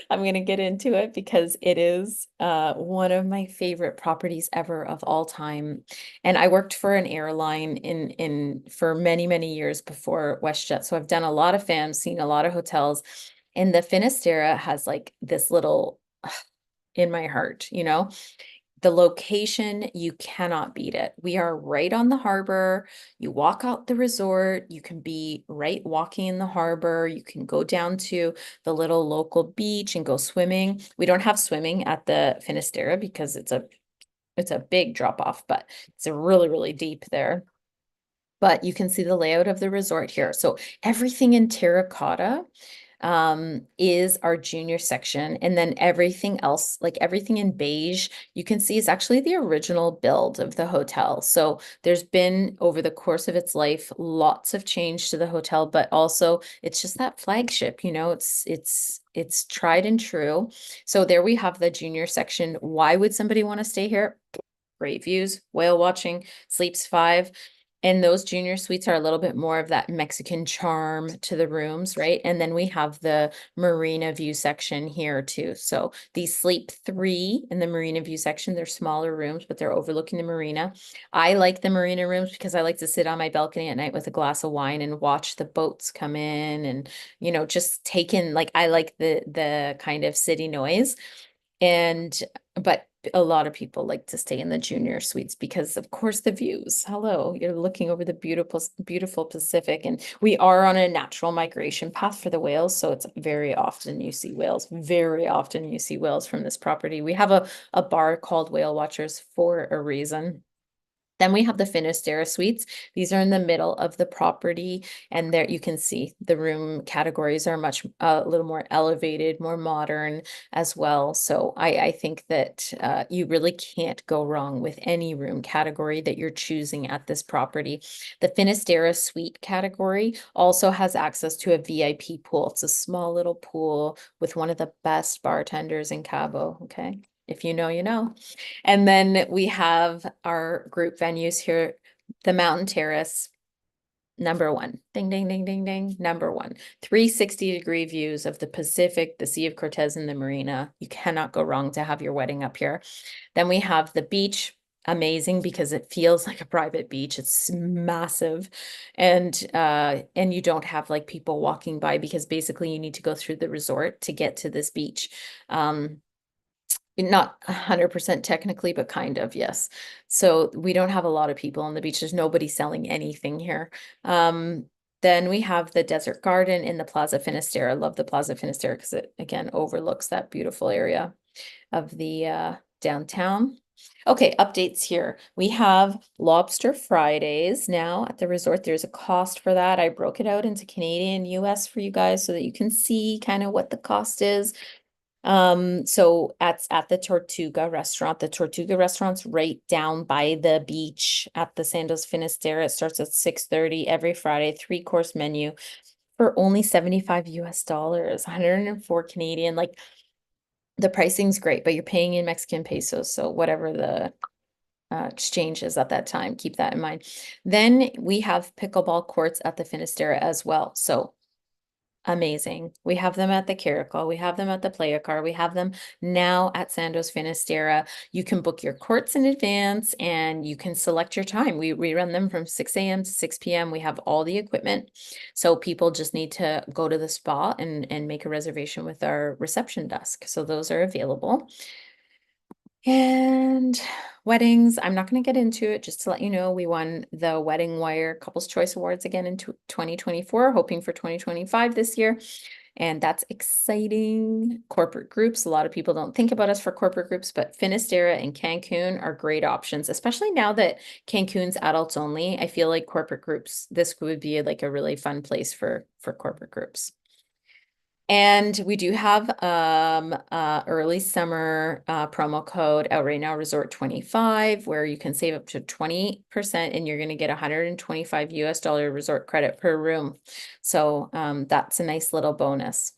I'm gonna get into it because it is one of my favorite properties ever of all time. And I worked for an airline in for many years before WestJet. So I've done a lot of FAMs, seen a lot of hotels, and the Finisterre has like this little in my heart, the location, you cannot beat it. We are right on the harbor. You walk out the resort, you can be right walking in the harbor. You can go down to the little local beach and go swimming. We don't have swimming at the Finisterre because it's a big drop off, but it's a really deep there. But you can see the layout of the resort here. So everything in terracotta is our junior section, and then everything else, like everything in beige, you can see is actually the original build of the hotel. So there's been, over the course of its life, lots of change to the hotel, but also it's just that flagship, it's tried and true. So there we have the junior section. Why would somebody want to stay here? Great views, whale watching, sleeps 5. And those junior suites are a little bit more of that Mexican charm to the rooms, right? And then we have the marina view section here too. So these sleep 3 in the marina view section. They're smaller rooms, but they're overlooking the marina. I like the marina rooms because I like to sit on my balcony at night with a glass of wine and watch the boats come in and, just take in, like, I like the kind of city noise. But a lot of people like to stay in the junior suites because of course the views. Hello, you're looking over the beautiful Pacific, and we are on a natural migration path for the whales. So it's very often you see whales, from this property. We have a bar called Whale Watchers for a reason. Then we have the Finisterre suites. These are in the middle of the property, and there you can see the room categories are much a little more elevated, more modern as well. So I think that you really can't go wrong with any room category that you're choosing at this property. The Finisterre suite category also has access to a VIP pool. It's a small little pool with one of the best bartenders in Cabo. Okay. If you know, you know. And then we have our group venues here, the Mountain Terrace, number one. Ding, ding, ding, ding, ding. Number one. 360-degree views of the Pacific, the Sea of Cortez, and the marina. You cannot go wrong to have your wedding up here. Then we have the beach, amazing because it feels like a private beach. It's massive. And you don't have like people walking by because basically you need to go through the resort to get to this beach. Not 100% technically, but kind of, yes. So we don't have a lot of people on the beach. There's nobody selling anything here. Then we have the Desert Garden in the Plaza Finisterre. I love the Plaza Finisterre because it, again, overlooks that beautiful area of the downtown. Okay, updates here. We have Lobster Fridays now at the resort. There's a cost for that. I broke it out into Canadian, US for you guys so that you can see kind of what the cost is. So at the Tortuga restaurant. The Tortuga restaurant's right down by the beach at the Sandos Finisterre. It starts at 6:30 every Friday, 3-course menu for only 75 US dollars, 104 Canadian. Like the pricing's great, but you're paying in Mexican pesos. So whatever the exchange is at that time, keep that in mind. Then we have pickleball courts at the Finisterre as well. So amazing. We have them at the Caracol. We have them at the Playa Car. We have them now at Sandos Finisterre. You can book your courts in advance and you can select your time. We run them from 6 a.m. to 6 p.m. We have all the equipment. So people just need to go to the spa and make a reservation with our reception desk. So those are available. And weddings, I'm not going to get into it, just to let you know, we won the Wedding Wire Couples Choice Awards again in 2024, hoping for 2025 this year. And that's exciting. Corporate groups, a lot of people don't think about us for corporate groups, but Finisterre and Cancun are great options, especially now that Cancun's adults only. I feel like corporate groups, this would be like a really fun place for corporate groups. And we do have early summer promo code out right now, Resort 25, where you can save up to 20% and you're going to get 125 US dollar resort credit per room. So that's a nice little bonus.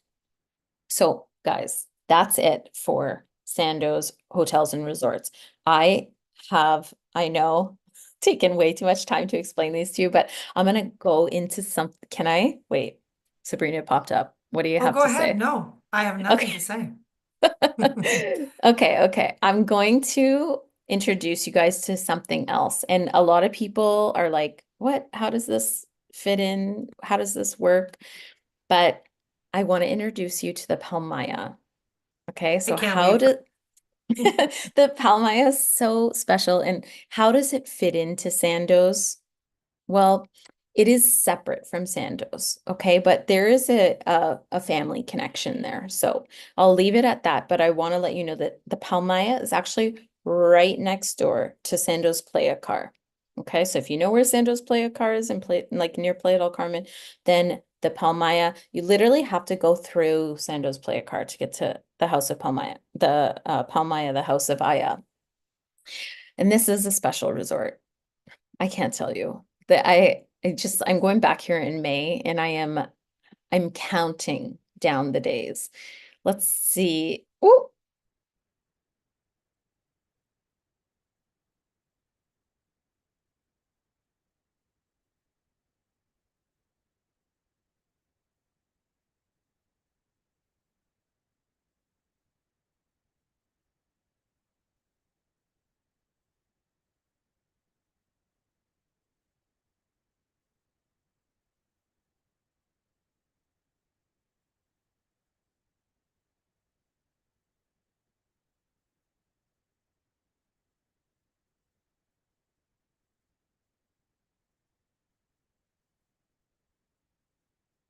So guys, that's it for Sandos Hotels and Resorts. I know, taken way too much time to explain these to you, but I'm going to go into some, can I? Wait, Sabrina popped up. What do you Oh, have go to ahead. say? No, I have nothing Okay. to say. Okay. I'm going to introduce you guys to something else. And a lot of people are like, what? How does this fit in? How does this work? But I want to introduce you to the Palmaïa. Okay, I so can't how wait. do the Palmaïa is so special and how does it fit into Sandos? Well, it is separate from Sandos, okay? But there is a family connection there. So I'll leave it at that. But I want to let you know that the Palmaïa is actually right next door to Sandos Playa Car. Okay, so if you know where Sandos Playa Car is in like near Playa del Carmen, then the Palmaïa, you literally have to go through Sandos Playa Car to get to the House of Palmaïa, the Palmaïa, the House of AïA. And this is a special resort. I can't tell you that I'm going back here in May and I'm counting down the days. Let's see. Oh,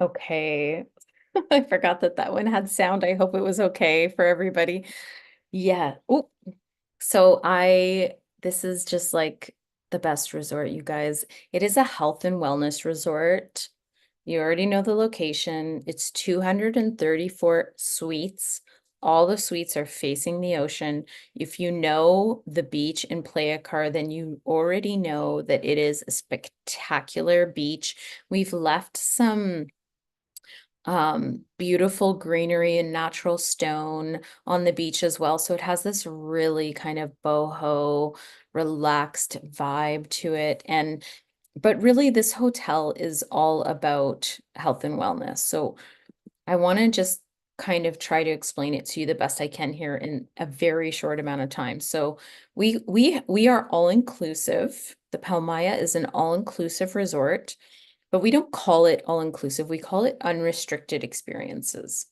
okay. I forgot that that one had sound. I hope it was okay for everybody. Yeah. Oh, so this is just like the best resort, you guys. It is a health and wellness resort. You already know the location. It's 234 suites. All the suites are facing the ocean. If you know the beach in Playa Car, then you already know that it is a spectacular beach. We've left some Beautiful greenery and natural stone on the beach as well. So it has this really kind of boho, relaxed vibe to it. But really this hotel is all about health and wellness. So I want to just kind of try to explain it to you the best I can here in a very short amount of time. So we are all inclusive. The Palmaïa is an all-inclusive resort, but we don't call it all-inclusive. We call it unrestricted experiences.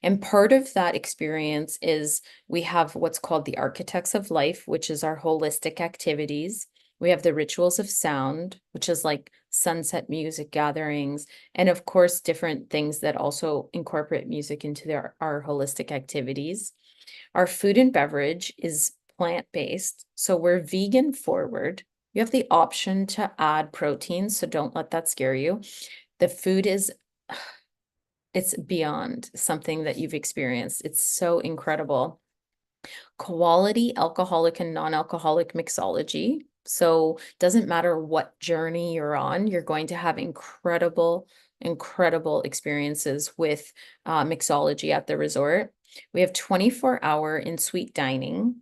And part of that experience is we have what's called the architects of life, which is our holistic activities. We have the rituals of sound, which is like sunset music gatherings, and of course, different things that also incorporate music into our holistic activities. Our food and beverage is plant-based, so we're vegan forward. You have the option to add protein, so don't let that scare you. The food is, it's beyond something that you've experienced. It's so incredible. Quality alcoholic and non-alcoholic mixology. So doesn't matter what journey you're on, you're going to have incredible, incredible experiences with mixology at the resort. We have 24-hour in-suite dining.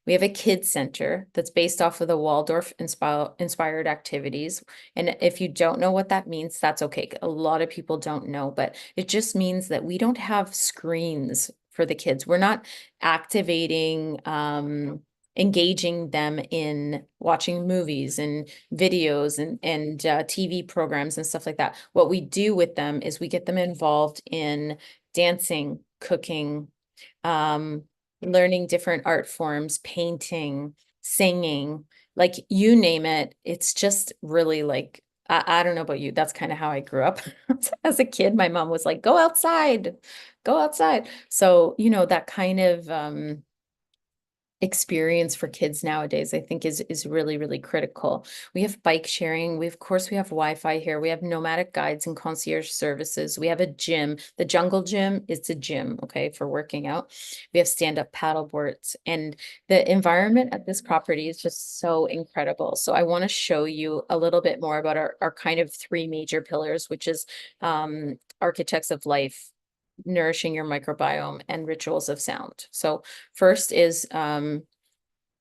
We have a kids center that's based off of the Waldorf inspired activities. And if you don't know what that means, that's okay. A lot of people don't know, but it just means that we don't have screens for the kids. We're not activating, engaging them in watching movies and videos and TV programs and stuff like that. What we do with them is we get them involved in dancing, cooking, learning different art forms, painting, singing, like you name it. It's just really like, I don't know about you. That's kind of how I grew up. As a kid, my mom was like, go outside, go outside. So, you know, that kind of experience for kids nowadays, I think is really, really critical. We have bike sharing. We, of course, we have Wi-Fi here. We have nomadic guides and concierge services. We have a gym. The jungle gym is a gym, okay, for working out. We have stand-up paddle boards, and the environment at this property is just so incredible. So I want to show you a little bit more about our kind of three major pillars, which is architects of life, nourishing your microbiome, and rituals of sound. So first is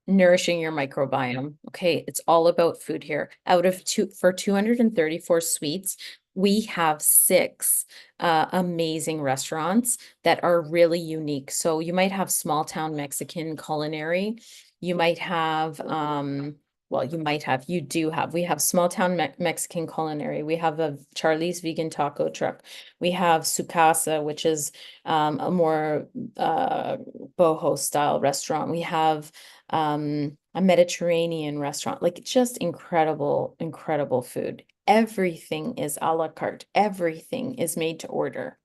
nourishing your microbiome. Okay, it's all about food here. Out of 234 suites, we have 6 amazing restaurants that are really unique. So you might have small town Mexican culinary. You might have well, we have small town Mexican culinary. We have a Charlie's vegan taco truck. We have Sukasa, which is a more boho style restaurant. We have a Mediterranean restaurant, like just incredible, incredible food. Everything is a la carte. Everything is made to order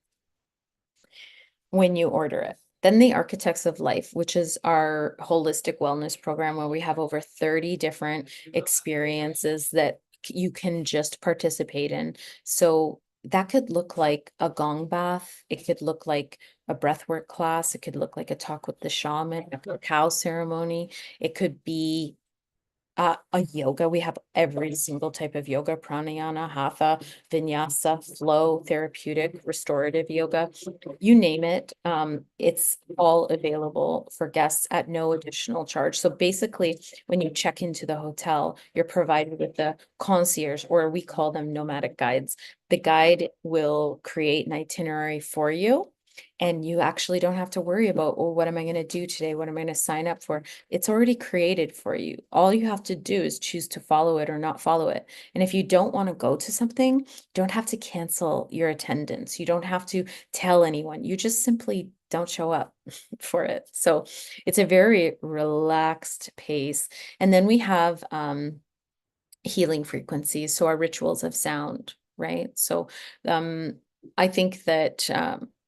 when you order it. Then the Architects of Life, which is our holistic wellness program where we have over 30 different experiences that you can just participate in. So that could look like a gong bath. It could look like a breathwork class. It could look like a talk with the shaman, a cacao ceremony. It could be a yoga. We have every single type of yoga: pranayama, hatha, vinyasa, flow, therapeutic, restorative yoga, you name it. It's all available for guests at no additional charge. So basically, when you check into the hotel, you're provided with the concierge, or we call them nomadic guides. The guide will create an itinerary for you, and you actually don't have to worry about, oh, what am I going to do today? What am I going to sign up for? It's already created for you. All you have to do is choose to follow it or not follow it. And if you don't want to go to something, you don't have to cancel your attendance. You don't have to tell anyone. You just simply don't show up for it. So it's a very relaxed pace. And then we have healing frequencies, so our rituals of sound, right? So I think that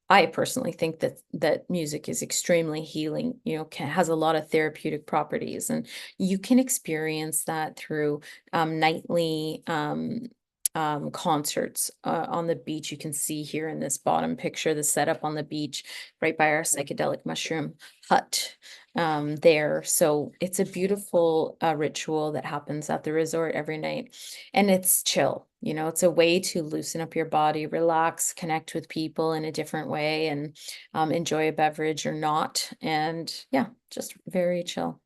I personally think that music is extremely healing, you know, has a lot of therapeutic properties, and you can experience that through nightly concerts on the beach. You can see here in this bottom picture the setup on the beach right by our psychedelic mushroom hut there. So it's a beautiful ritual that happens at the resort every night, and it's chill. You know, it's a way to loosen up your body, relax, connect with people in a different way, and enjoy a beverage or not. And yeah, just very chill.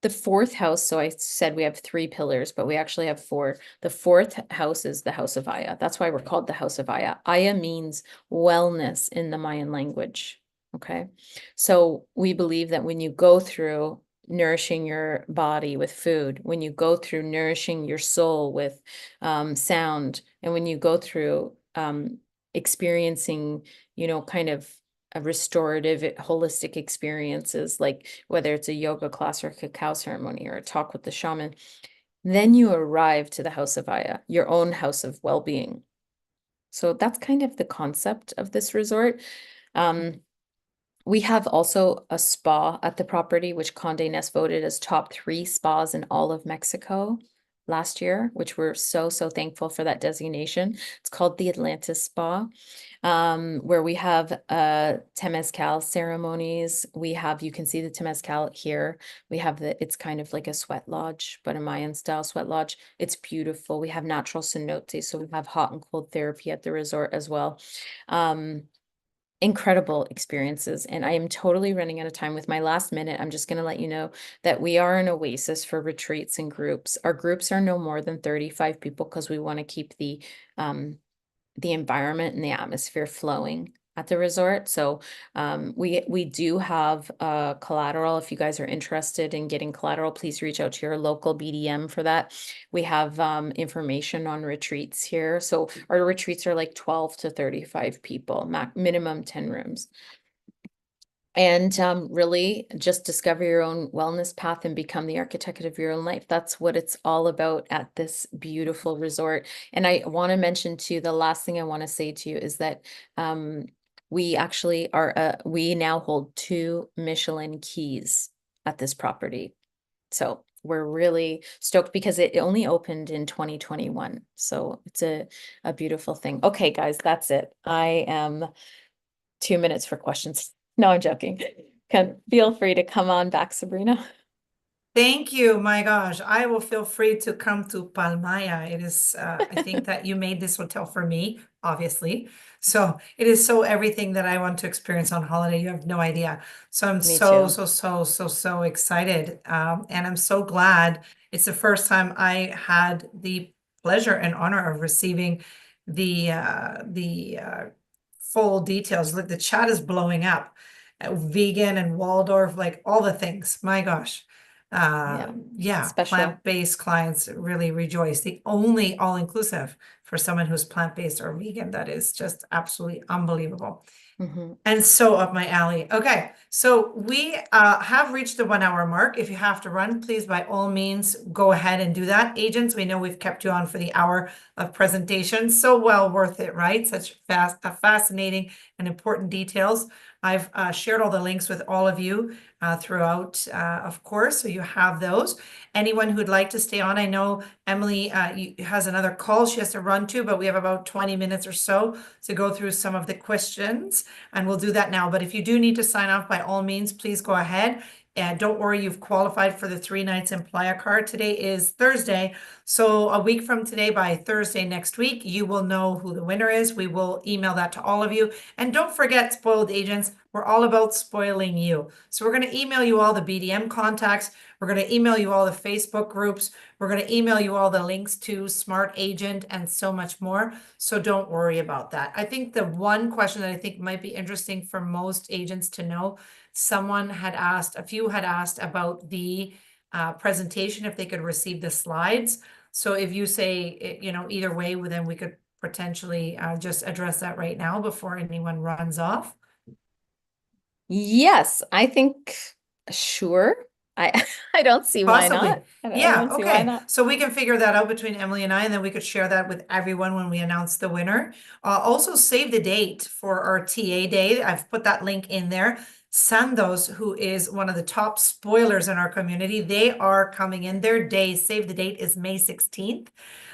The fourth house, so I said we have 3 pillars, but we actually have 4. The fourth house is the House of AïA. That's why we're called the House of AïA. AïA means wellness in the Mayan language. Okay. So we believe that when you go through nourishing your body with food, when you go through nourishing your soul with sound, and when you go through experiencing, kind of a restorative, holistic experiences, like whether it's a yoga class or a cacao ceremony or a talk with the shaman, then you arrive to the House of AïA, your own house of well-being. So that's kind of the concept of this resort. We have also a spa at the property, which Condé Nast voted as top 3 spas in all of Mexico last year, which we're so thankful for that designation. It's called the Atlantis Spa, where we have temazcal ceremonies. You can see the temazcal here. We have it's kind of like a sweat lodge, but a Mayan style sweat lodge. It's beautiful. We have natural cenotes, so we have hot and cold therapy at the resort as well. Incredible experiences, and I am totally running out of time. With my last minute, I'm just going to let you know that we are an oasis for retreats and groups. Our groups are no more than 35 people because we want to keep the environment and the atmosphere flowing at the resort. So we do have collateral. If you guys are interested in getting collateral, please reach out to your local BDM for that. We have information on retreats here. So our retreats are like 12 to 35 people, minimum 10 rooms. And really just discover your own wellness path and become the architect of your own life. That's what it's all about at this beautiful resort. And I want to mention too, the last thing I want to say to you is that we actually we now hold 2 Michelin keys at this property. So we're really stoked because it only opened in 2021. So it's a beautiful thing. Okay, guys, that's it. I am 2 minutes for questions. No, I'm joking. Feel free to come on back, Sabrina. Thank you. My gosh, I will feel free to come to Palmaïa. It is, I think that you made this hotel for me, obviously. So it is so everything that I want to experience on holiday. You have no idea. So I'm Me so, too. so excited. And I'm so glad it's the first time I had the pleasure and honor of receiving the full details. Look, the chat is blowing up. Vegan and Waldorf, like all the things. My gosh. Yeah, Special. plant-based clients really rejoice. The only all-inclusive for someone who's plant-based or vegan, that is just absolutely unbelievable. And so up my alley. Okay, so we have reached the 1 hour mark. If you have to run, please by all means go ahead and do that. Agents, we know we've kept you on for the hour of presentation. So well worth it, right? Such fascinating and important details. I've shared all the links with all of you throughout, of course, so you have those. Anyone who'd like to stay on, I know Emily has another call she has to run to, but we have about 20 minutes or so to go through some of the questions, and we'll do that now. But if you do need to sign off, by all means, please go ahead. And don't worry, you've qualified for the 3 nights in Playa card. Today is Thursday. So a week from today, by Thursday next week, you will know who the winner is. We will email that to all of you. And don't forget, spoiled agents, we're all about spoiling you. So we're going to email you all the BDM contacts. We're going to email you all the Facebook groups. We're going to email you all the links to Smart Agent and so much more. So don't worry about that. I think the one question that I think might be interesting for most agents to know, a few had asked about the presentation, if they could receive the slides. So if you say, either way, well, then we could potentially just address that right now before anyone runs off. Yes, I think sure. I I don't see why Possibly. not. I Yeah, don't see why okay. not. So we can figure that out between Emily and I, and then we could share that with everyone when we announce the winner. Also save the date for our TA day. I've put that link in there. Sandos, who is one of the top spoilers in our community, they are coming in. Their day, save the date, is May 16th.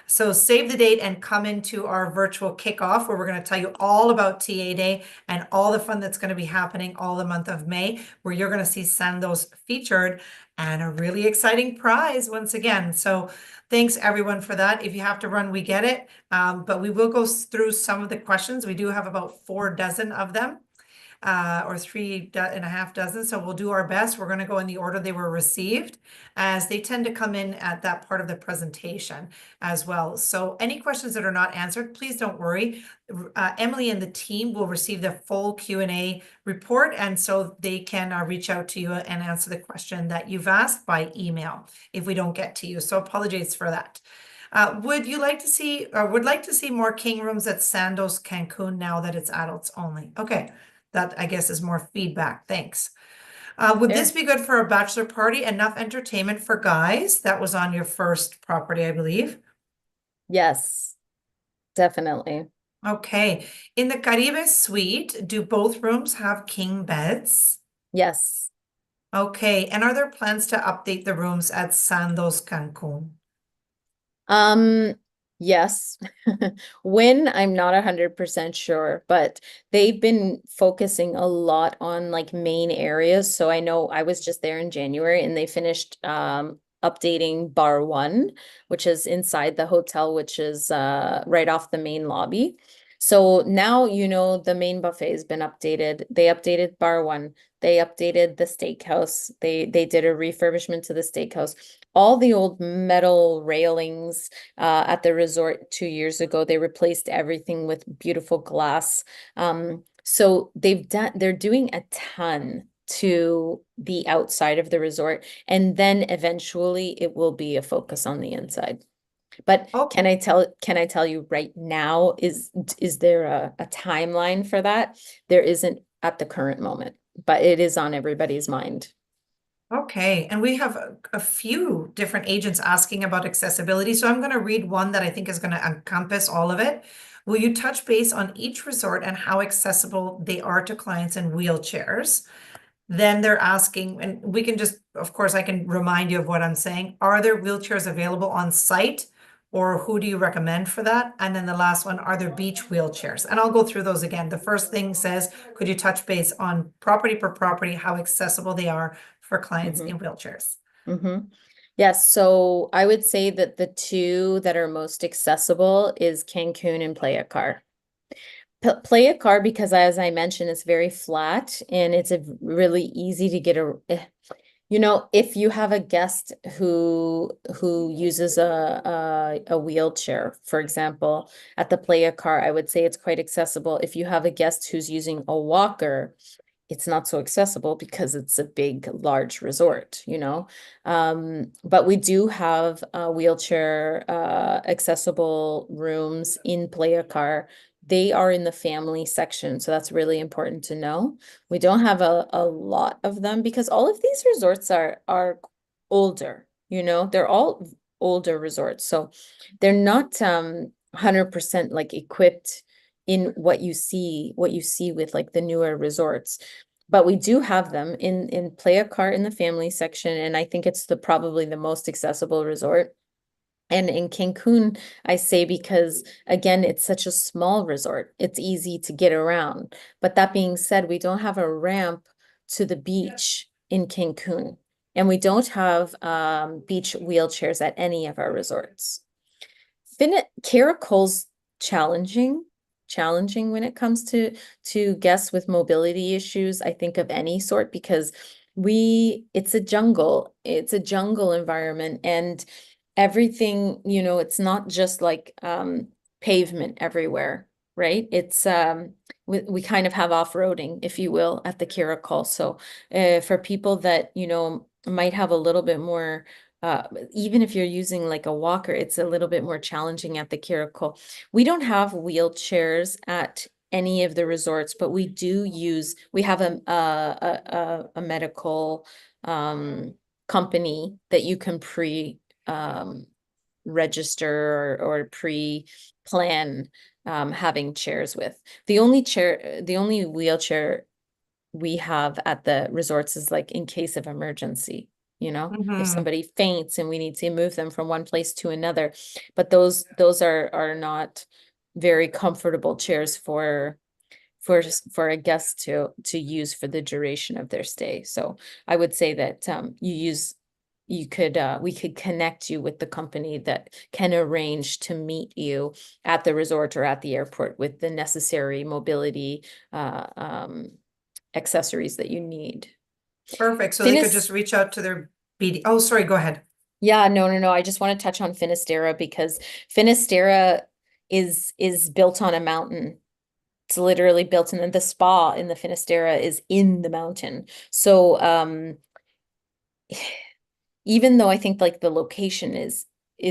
So save the date and come into our virtual kickoff where we're going to tell you all about TA Day and all the fun that's going to be happening all the month of May, where you're going to see Sandos featured and a really exciting prize once again. So thanks everyone for that. If you have to run, we get it. But we will go through some of the questions. We do have about 4 dozen of them. Or 3.5 dozen. So we'll do our best. We're going to go in the order they were received, as they tend to come in at that part of the presentation as well. So any questions that are not answered, please don't worry. Emily and the team will receive the full Q&A report, and so they can reach out to you and answer the question that you've asked by email if we don't get to you. So apologies for that. Would you like to see, or would like to see more king rooms at Sandos Cancun now that it's adults only? Okay. That, I guess, is more feedback. Thanks. Would this be good for a bachelor party? Enough entertainment for guys? That was on your first property, I believe. Yes, definitely. Okay. In the Caribe suite, do both rooms have king beds? Yes. Okay. And are there plans to update the rooms at Sandos Cancun? Yes. When, I'm not 100% sure, but they've been focusing a lot on like main areas. So I know I was just there in January and they finished updating bar 1, which is inside the hotel, which is right off the main lobby. So now, you know, the main buffet has been updated. They updated bar 1. They updated the steakhouse. They did a refurbishment to the steakhouse. All the old metal railings at the resort 2 years ago, they replaced everything with beautiful glass. So they're doing a ton to the outside of the resort, and then eventually it will be a focus on the inside. But Oh, can I tell you right now, is there a timeline for that? There isn't at the current moment, but it is on everybody's mind. okay. And we have a few different agents asking about accessibility. So I'm going to read one that I think is going to encompass all of it. Will you touch base on each resort and how accessible they are to clients in wheelchairs? Then they're asking, and we can just, of course, I can remind you of what I'm saying. Are there wheelchairs available on site, or who do you recommend for that? And then the last one, are there beach wheelchairs? And I'll go through those again. The first thing says, could you touch base on property per property, how accessible they are for clients in wheelchairs? Yes, so I would say that the two that are most accessible is Cancun and Playa Car. Playa Car, because as I mentioned, it's very flat and it's really easy to get you know, if you have a guest who uses a wheelchair, for example, at the Playa Car, I would say it's quite accessible. If you have a guest who's using a walker, it's not so accessible because it's a big, large resort, you know. But we do have wheelchair accessible rooms in Playa Car. They are in the family section, so that's really important to know. We don't have a lot of them because all of these resorts are older, you know, they're all older resorts. So they're not 100% like equipped in what you see with like the newer resorts. But we do have them in Playa Car in the family section, and I think it's probably the most accessible resort. And in Cancun, I say because again, it's such a small resort, it's easy to get around. But that being said, we don't have a ramp to the beach in Cancun, and we don't have beach wheelchairs at any of our resorts. Caracol's challenging when it comes to guests with mobility issues, I think, of any sort, because it's a jungle environment, and everything, you know, it's not just like pavement everywhere, right? It's we kind of have off-roading, if you will, at the Caracol. So for people that, you know, might have a little bit more even if you're using like a walker, it's a little bit more challenging at the Caracol. We don't have wheelchairs at any of the resorts, but we have a medical company that you can register or pre-plan having chairs with. The only wheelchair we have at the resorts is like in case of emergency, you know, if Mhm. somebody faints and we need to move them from one place to another. But those are not very comfortable chairs for a guest to use for the duration of their stay. So I would say that we could connect you with the company that can arrange to meet you at the resort or at the airport with the necessary mobility uh, um, accessories that you need. Perfect. So they could just Finis reach out to their BD. Oh, sorry, go ahead. Yeah, no. I just want to touch on Finisterre because Finisterre is built on a mountain. It's literally built in the spa in the Finisterre is in the mountain. So even though I think like the location is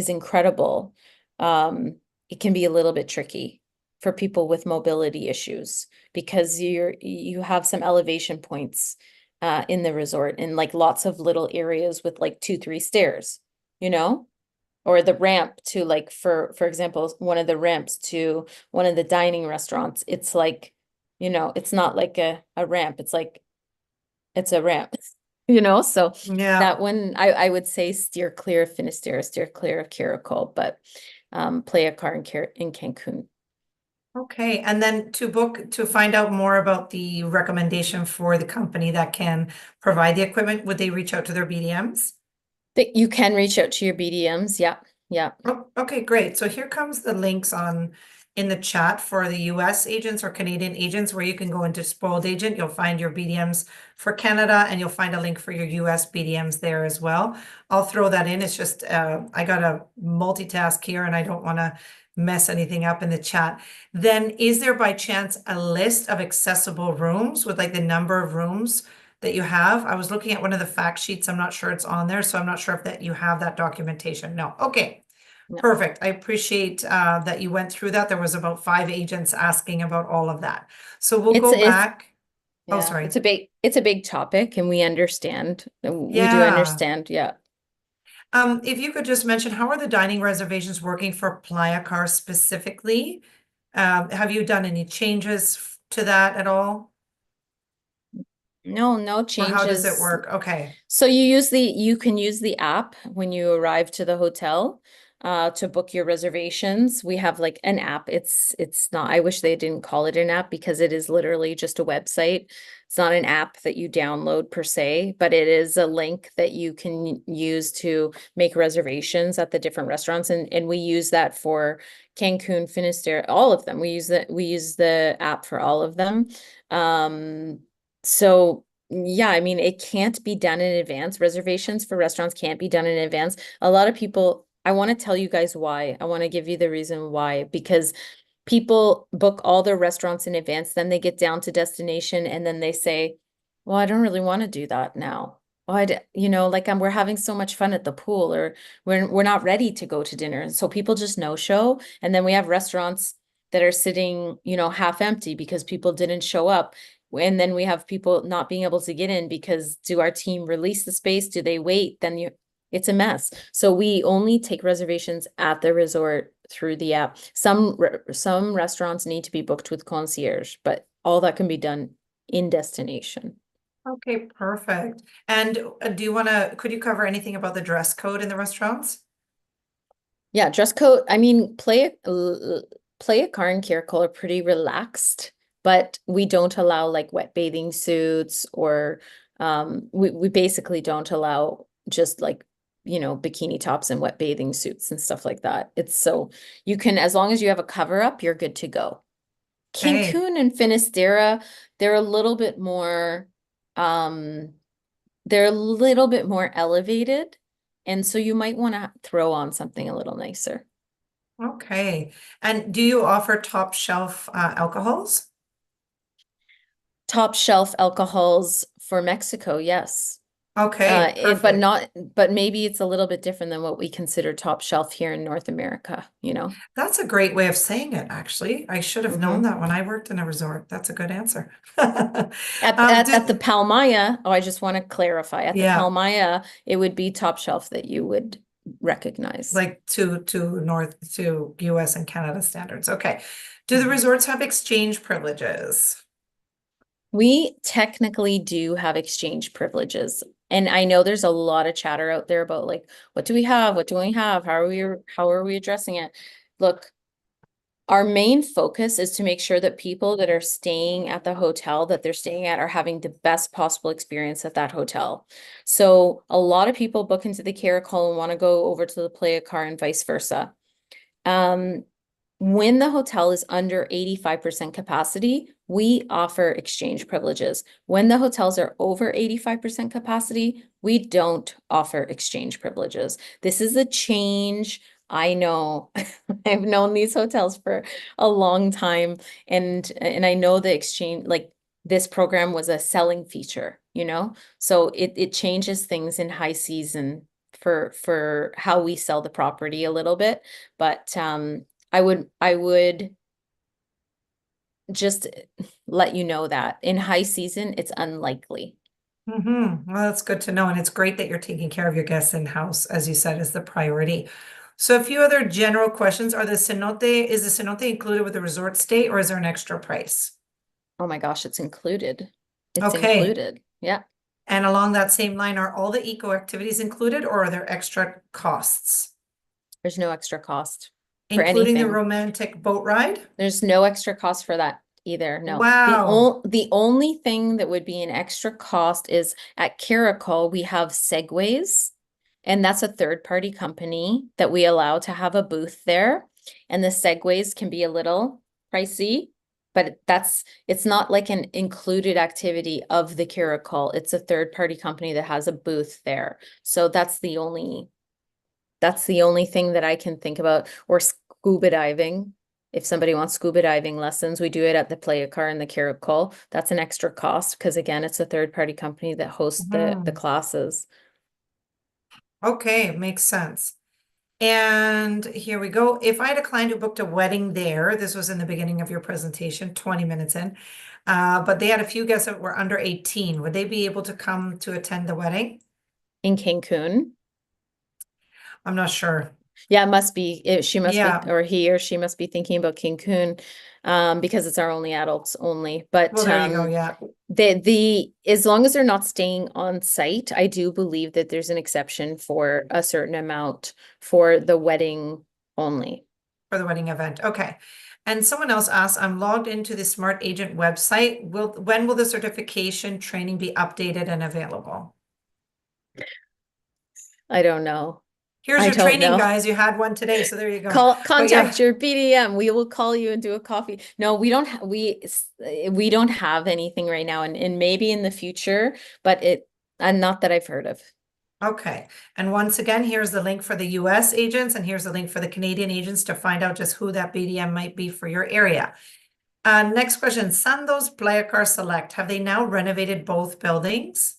incredible, it can be a little bit tricky for people with mobility issues because you have some elevation points in the resort and like lots of little areas with like 2, 3 stairs, you know? Or the ramp to like for example, one of the ramps to one of the dining restaurants, it's like, it's not like a ramp, it's like it's a ramp, so Yeah. that one I would say steer clear of Finisterre, steer clear of Caracol, but play a car in Cancun. Okay. And then to find out more about the recommendation for the company that can provide the equipment, would they reach out to their BDMs? That you can reach out to your BDMs. Yeah, yeah. Oh, okay, great. So here comes the links in the chat for the US agents or Canadian agents where you can go into Spoiled Agent. You'll find your BDMs for Canada and you'll find a link for your US BDMs there as well. I'll throw that in. It's just I gotta multitask here and I don't want to mess anything up in the chat. Then is there by chance a list of accessible rooms with like the number of rooms that you have? I was looking at one of the fact sheets. I'm not sure it's on there, so I'm not sure if that you have that documentation. No. Okay. No. Perfect. I appreciate that you went through that. There was about 5 agents asking about all of that. So we'll It's go it's back. Oh, yeah, sorry. it's a big topic and we understand. We do Yeah. understand. Yeah. If you could just mention, how are the dining reservations working for Playa Car specifically? Have you done any changes to that at all? No Or how does it changes. work? Okay. So you can use the app when you arrive to the hotel to book your reservations. We have like an app. It's not, I wish they didn't call it an app because it is literally just a website. It's not an app that you download per se, but it is a link that you can use to make reservations at the different restaurants. And we use that for Cancun, Finisterre, all of them. We use the app for all of them. So yeah, I mean, it can't be done in advance. Reservations for restaurants can't be done in advance. A lot of people, I want to tell you guys why. I want to give you the reason why, because people book all their restaurants in advance, then they get down to destination and then they say, well, I don't really want to do that now. Well, like we're having so much fun at the pool, or we're not ready to go to dinner. And so people just no show. And then we have restaurants that are sitting, half empty because people didn't show up. And then we have people not being able to get in because do our team release the space? Do they wait? It's a mess. So we only take reservations at the resort through the app. Some restaurants need to be booked with concierge, but all that can be done in destination. Okay, perfect. And could you cover anything about the dress code in the restaurants? Yeah, dress code. I mean, play a car and Caracol are pretty relaxed, but we don't allow like wet bathing suits or we basically don't allow just like bikini tops and wet bathing suits and stuff like that. It's so you can, as long as you have a cover up, you're good to go. Okay. Cancun and Finisterre, they're a little bit more um they're a little bit more elevated. And so you might want to throw on something a little nicer. Okay. And do you offer top shelf alcohols? Top shelf alcohols for Mexico, yes. Okay, But perfect. not, but maybe it's a little bit different than what we consider top shelf here in North America. That's a great way of saying it, actually. I should have known hmm that when I worked in a resort. That's a good answer. At the Palmaïa, I just want to clarify, at the Yeah, Palmaïa, it would be top shelf that you would recognize. like to US and Canada standards. Okay. Do the Mhm. resorts have exchange privileges? We technically do have exchange privileges. And I know there's a lot of chatter out there about like, what do we have? What do we have? How are we addressing it? Look, our main focus is to make sure that people that are staying at the hotel that they're staying at are having the best possible experience at that hotel. So a lot of people book into the Caracol and want to go over to the Playa Car and vice versa. When the hotel is under 85% capacity, we offer exchange privileges. When the hotels are over 85% capacity, we don't offer exchange privileges. This is a change. I know. I've known these hotels for a long time, and I know the exchange, like this program was a selling feature, you know? So it changes things in high season for how we sell the property a little bit. But I would just let you know that in high season, it's unlikely. Well, that's good to know. And it's great that you're taking care of your guests in-house, as you said, is the priority. So a few other general questions. Is the cenote included with the resort stay or is there an extra price? Oh my gosh, it's included. It's Okay. included. Yeah, And along that same line, are all the eco activities included or are there extra costs? there's no extra cost for Including the anything. romantic boat ride? There's no extra cost for that either. No. Wow. The only thing that would be an extra cost is at Caracol, we have Segways, and that's a third-party company that we allow to have a booth there. And the Segways can be a little pricey, but it's not like an included activity of the Caracol. It's a third-party company that has a booth there. So that's the only thing that I can think about. Or scuba diving. If somebody wants scuba diving lessons, we do it at the Playa Car and the Caracol. That's an extra cost because again, it's a third-party company that hosts the classes. Okay, makes sense. And here we go. If I had a client who booked a wedding there, this was in the beginning of your presentation, 20 minutes in, but they had a few guests that were under 18. Would they be able to come to attend the wedding? In Cancun. I'm not sure. Yeah, it must be, she must be, Yeah. or he or she must be thinking about Cancun, because it's our only adults only. Well, But there you go. Yeah. as long as they're not staying on site, I do believe that there's an exception for a certain amount for the wedding only. For the wedding event. Okay. And someone else asked, I'm logged into the Smart Agent website. When will the certification training be updated and available? I don't know. Here's I your don't training, know. guys. You had one today, so there you go. But Contact yeah, your BDM. We will call you and do a coffee. No, we don't we don't have anything right now, and maybe in the future, but and not that I've heard of. okay. And once again, here's the link for the US agents, and here's the link for the Canadian agents to find out just who that BDM might be for your area. Next question, Sandos Playa Car Select. Have they now renovated both buildings?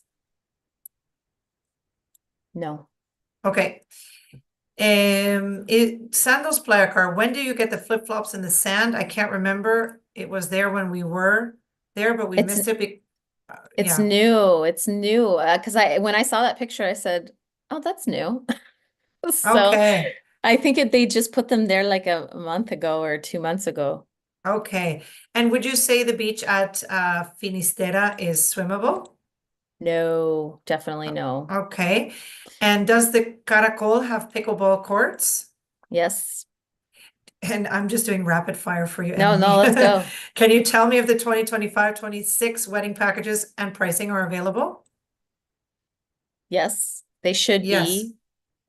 No. Okay. Sandos Playa Car, when do you get the flip-flops in the sand? I can't remember. It was there when we were there, but we It's missed it. it's Yeah. new. It's new. Because when I saw that picture, I said, "Oh, that's new." So Okay. I think they just put them there like a month ago or 2 months ago. Okay. And would you say the beach at Finisterra is swimmable? No, definitely no. Okay. And does the Caracol have pickleball courts? Yes. And I'm just doing rapid fire for you, No, Emily. no, let's go. Can you tell me if the 2025-26 wedding packages and pricing are available? Yes, they should Yes. be.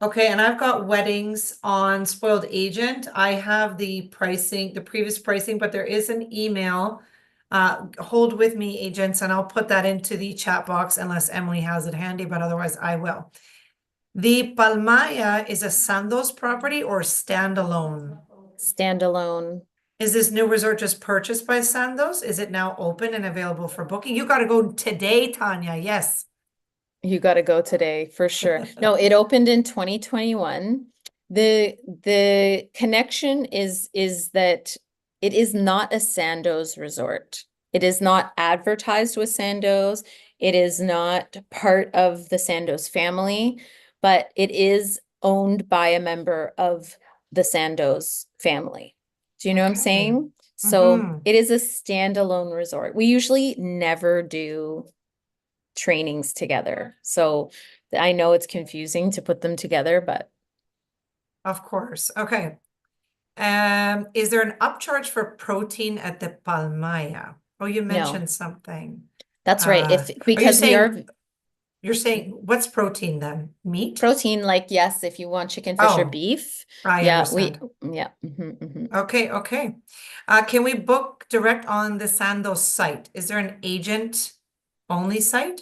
Okay, and I've got weddings on Spoiled Agent. I have the pricing, the previous pricing, but there is an email. Hold with me, agents, and I'll put that into the chat box unless Emily has it handy, but otherwise I will. The Palmaïa is a Sandos property or standalone? Standalone. Is this new resort just purchased by Sandos? Is it now open and available for booking? You got to go today, Tanya. Yes. You got to go today for sure. No, it opened in 2021. The connection is that it is not a Sandos resort. It is not advertised with Sandos. It is not part of the Sandos family, but it is owned by a member of the Sandos family. Do you know what I'm Okay. saying? So Mm-hmm. it is a standalone resort. We usually never do trainings together. So I know it's confusing to put them together, but Of course. Okay. Is there an upcharge for protein at the Palmaïa? Oh, you no, mentioned something. that's right. Uh, If are you because we saying are you're saying what's protein then? Meat? protein, like yes, if you want chicken, fish, or Oh, beef, I yeah, we understand. yeah. Okay, okay. Can we book direct on the Sandos site? Is there an agent only site?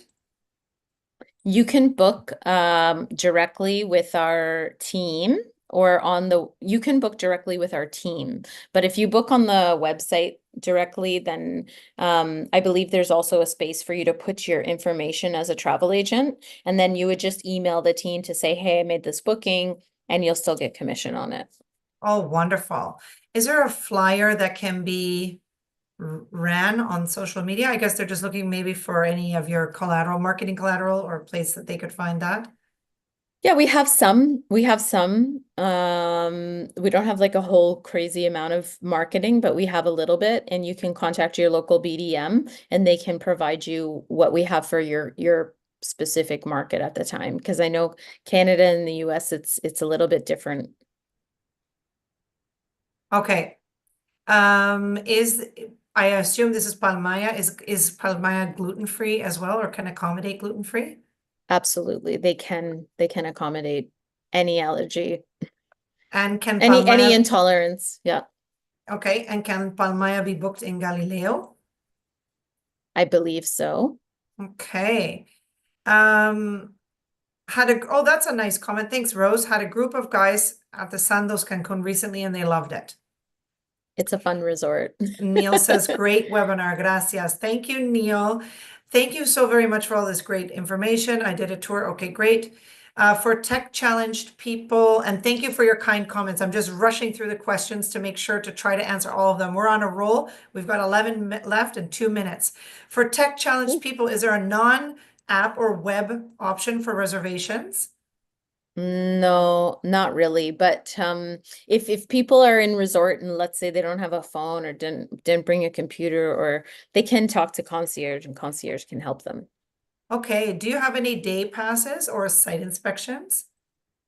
You can book directly with our team or on the you can book directly with our team. But if you book on the website directly, then I believe there's also a space for you to put your information as a travel agent. And then you would just email the team to say, hey, I made this booking, and you'll still get commission on it. Oh, wonderful. Is there a flyer that can be ran on social media? I guess they're just looking maybe for any of your collateral, marketing collateral, or a place that they could find that. Yeah, we have some. We have some. We don't have like a whole crazy amount of marketing, but we have a little bit, and you can contact your local BDM and they can provide you what we have for your specific market at the time. Because I know Canada and the US, it's a little bit different. Okay. Is I assume this is Palmaia. Is Palmaia gluten-free as well, or can accommodate gluten-free? Absolutely. They can accommodate any allergy, And can any Palmaia, intolerance. Yeah, okay, and can Palmaia be booked in Galileo? I believe so. Okay. Oh, that's a nice comment. Thanks, Rose. Had a group of guys at the Sandos Cancun recently and they loved it. It's a fun resort. Neil says, great webinar. Gracias. Thank you, Neil. Thank you so very much for all this great information. I did a tour. Okay, great. For tech challenged people, and thank you for your kind comments. I'm just rushing through the questions to make sure to try to answer all of them. We're on a roll. We've got 11 left and 2 minutes. For tech challenged people, is there a non-app or web option for reservations? No, not really. But if people are in resort and let's say they don't have a phone or didn't bring a computer, or they can talk to concierge and concierge can help them. Okay, do you have any day passes or site inspections?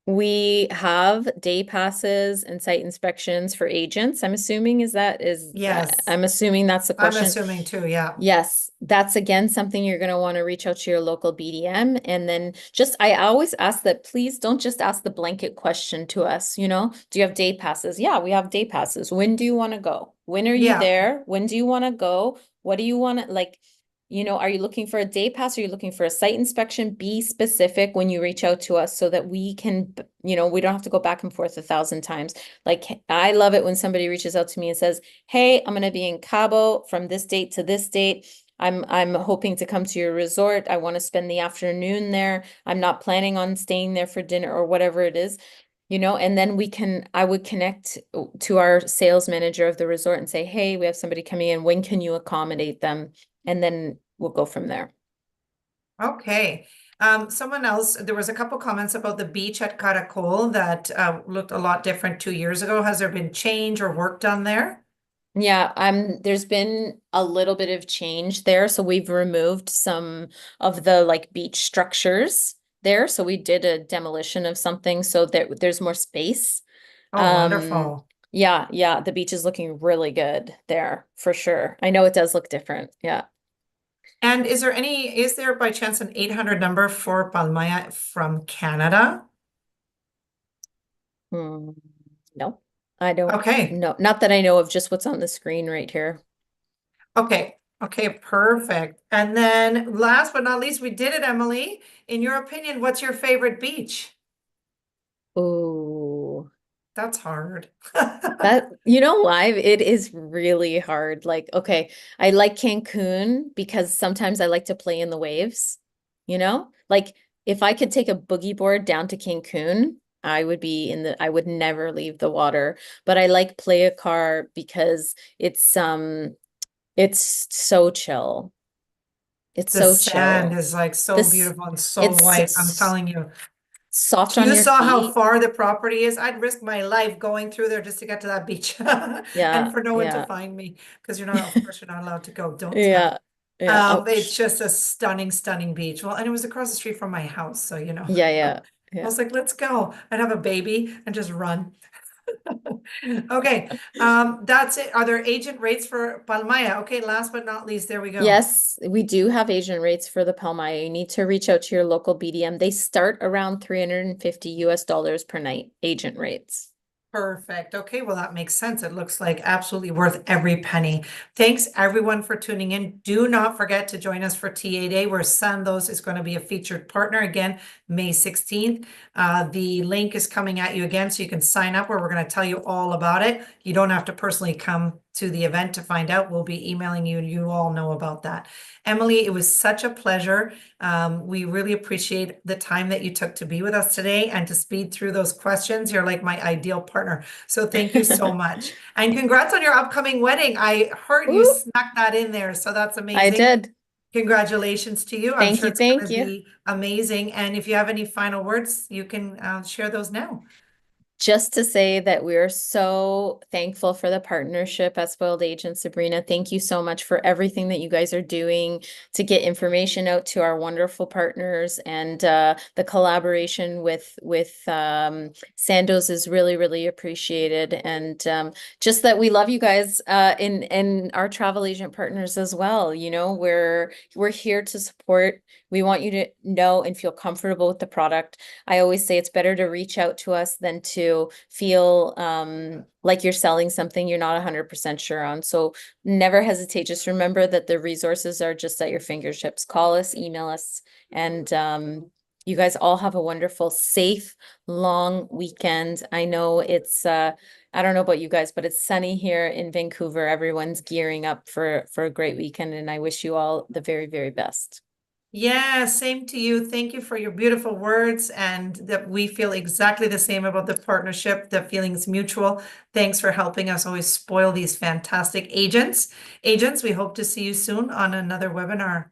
We have day passes and site inspections for agents. I'm assuming Yes, I'm assuming that's the I'm question. assuming too, yeah. Yes, that's again something you're going to want to reach out to your local BDM. And then I always ask that please don't just ask the blanket question to us, do you have day passes? Yeah, we have day passes. When do you want to go? When are you Yeah, there? When do you want to go? What do you want to like? Are you looking for a day pass? Are you looking for a site inspection? Be specific when you reach out to us so that we can, we don't have to go back and forth 1,000 times. Like, I love it when somebody reaches out to me and says, hey, I'm going to be in Cabo from this date to this date. I'm hoping to come to your resort. I want to spend the afternoon there. I'm not planning on staying there for dinner or whatever it is, and then I would connect to our sales manager of the resort and say, hey, we have somebody coming in. When can you accommodate them? And then we'll go from there. okay. Someone else, there was a couple comments about the beach at Caracol that looked a lot different 2 years ago. Has there been change or work done there? Yeah, there's been a little bit of change there. So we've removed some of the like beach structures there. So we did a demolition of something so that there's more space. Oh, Um, wonderful. yeah, yeah, the beach is looking really good there for sure. I know it does look different. Yeah. And is there by chance an 800 number for Palmaya from Canada? Hmm. No, I don't Okay. know. Not that I know of, just what's on the screen right here. Okay. Okay, perfect. And then last but not least, we did it, Emily. In your opinion, what's your favorite beach? Oh, That's hard. you know why? It is really hard. Like, okay, I like Cancun because sometimes I like to play in the waves, Like if I could take a boogie board down to Cancun, I would never leave the water. But I like Playa Car because it's so chill. It's The so sand chill. is like so This beautiful and so it's white. I'm telling you. soft on You your saw how feet. far the property is. I'd risk my life going through there just to get to that beach and Yeah, for no one to yeah, find me because you're not, of course, you're not allowed to go. Don't tell. yeah, yeah. It's Ouch. just a stunning, stunning beach. Well, and it was across the street from my house, so Yeah, I yeah, yeah. was like, let's go. I'd have a baby and just run. Okay, that's it. Are there agent rates for Palmaïa? Okay, last but not least, there we go. Yes, we do have Asian rates for the Palmaïa. You need to reach out to your local BDM. They start around 350 US dollars per night, agent rates. Perfect. Okay, well, that makes sense. It looks like absolutely worth every penny. Thanks everyone for tuning in. Do not forget to join us for TA Day, where Sandos is going to be a featured partner again, May 16th. The link is coming at you again, so you can sign up where we're going to tell you all about it. You don't have to personally come to the event to find out. We'll be emailing you, and you all know about that. Emily, it was such a pleasure. We really appreciate the time that you took to be with us today and to speed through those questions. You're like my ideal partner. So thank you so much. And congrats on your upcoming wedding. I heard you Ooh, snuck that in there. So that's I amazing. did. Congratulations to you. I'm Thank sure you, it's going thank to you. be amazing. And if you have any final words, you can share those now. Just to say that we are so thankful for the partnership at Spoiled Agent. Sabrina, thank you so much for everything that you guys are doing to get information out to our wonderful partners, and the collaboration with Sandos is really, really appreciated. And just that we love you guys in our travel agent partners as well. You know, we're here to support. We want you to know and feel comfortable with the product. I always say it's better to reach out to us than to feel like you're selling something you're not 100% sure on. So never hesitate. Just remember that the resources are just at your fingertips. Call us, email us, and you guys all have a wonderful, safe, long weekend. I know it's I don't know about you guys, but it's sunny here in Vancouver. Everyone's gearing up for a great weekend, and I wish you all the very, very best. Yeah, same to you. Thank you for your beautiful words, and that we feel exactly the same about the partnership. The feeling's mutual. Thanks for helping us always spoil these fantastic agents. Agents, we hope to see you soon on another webinar.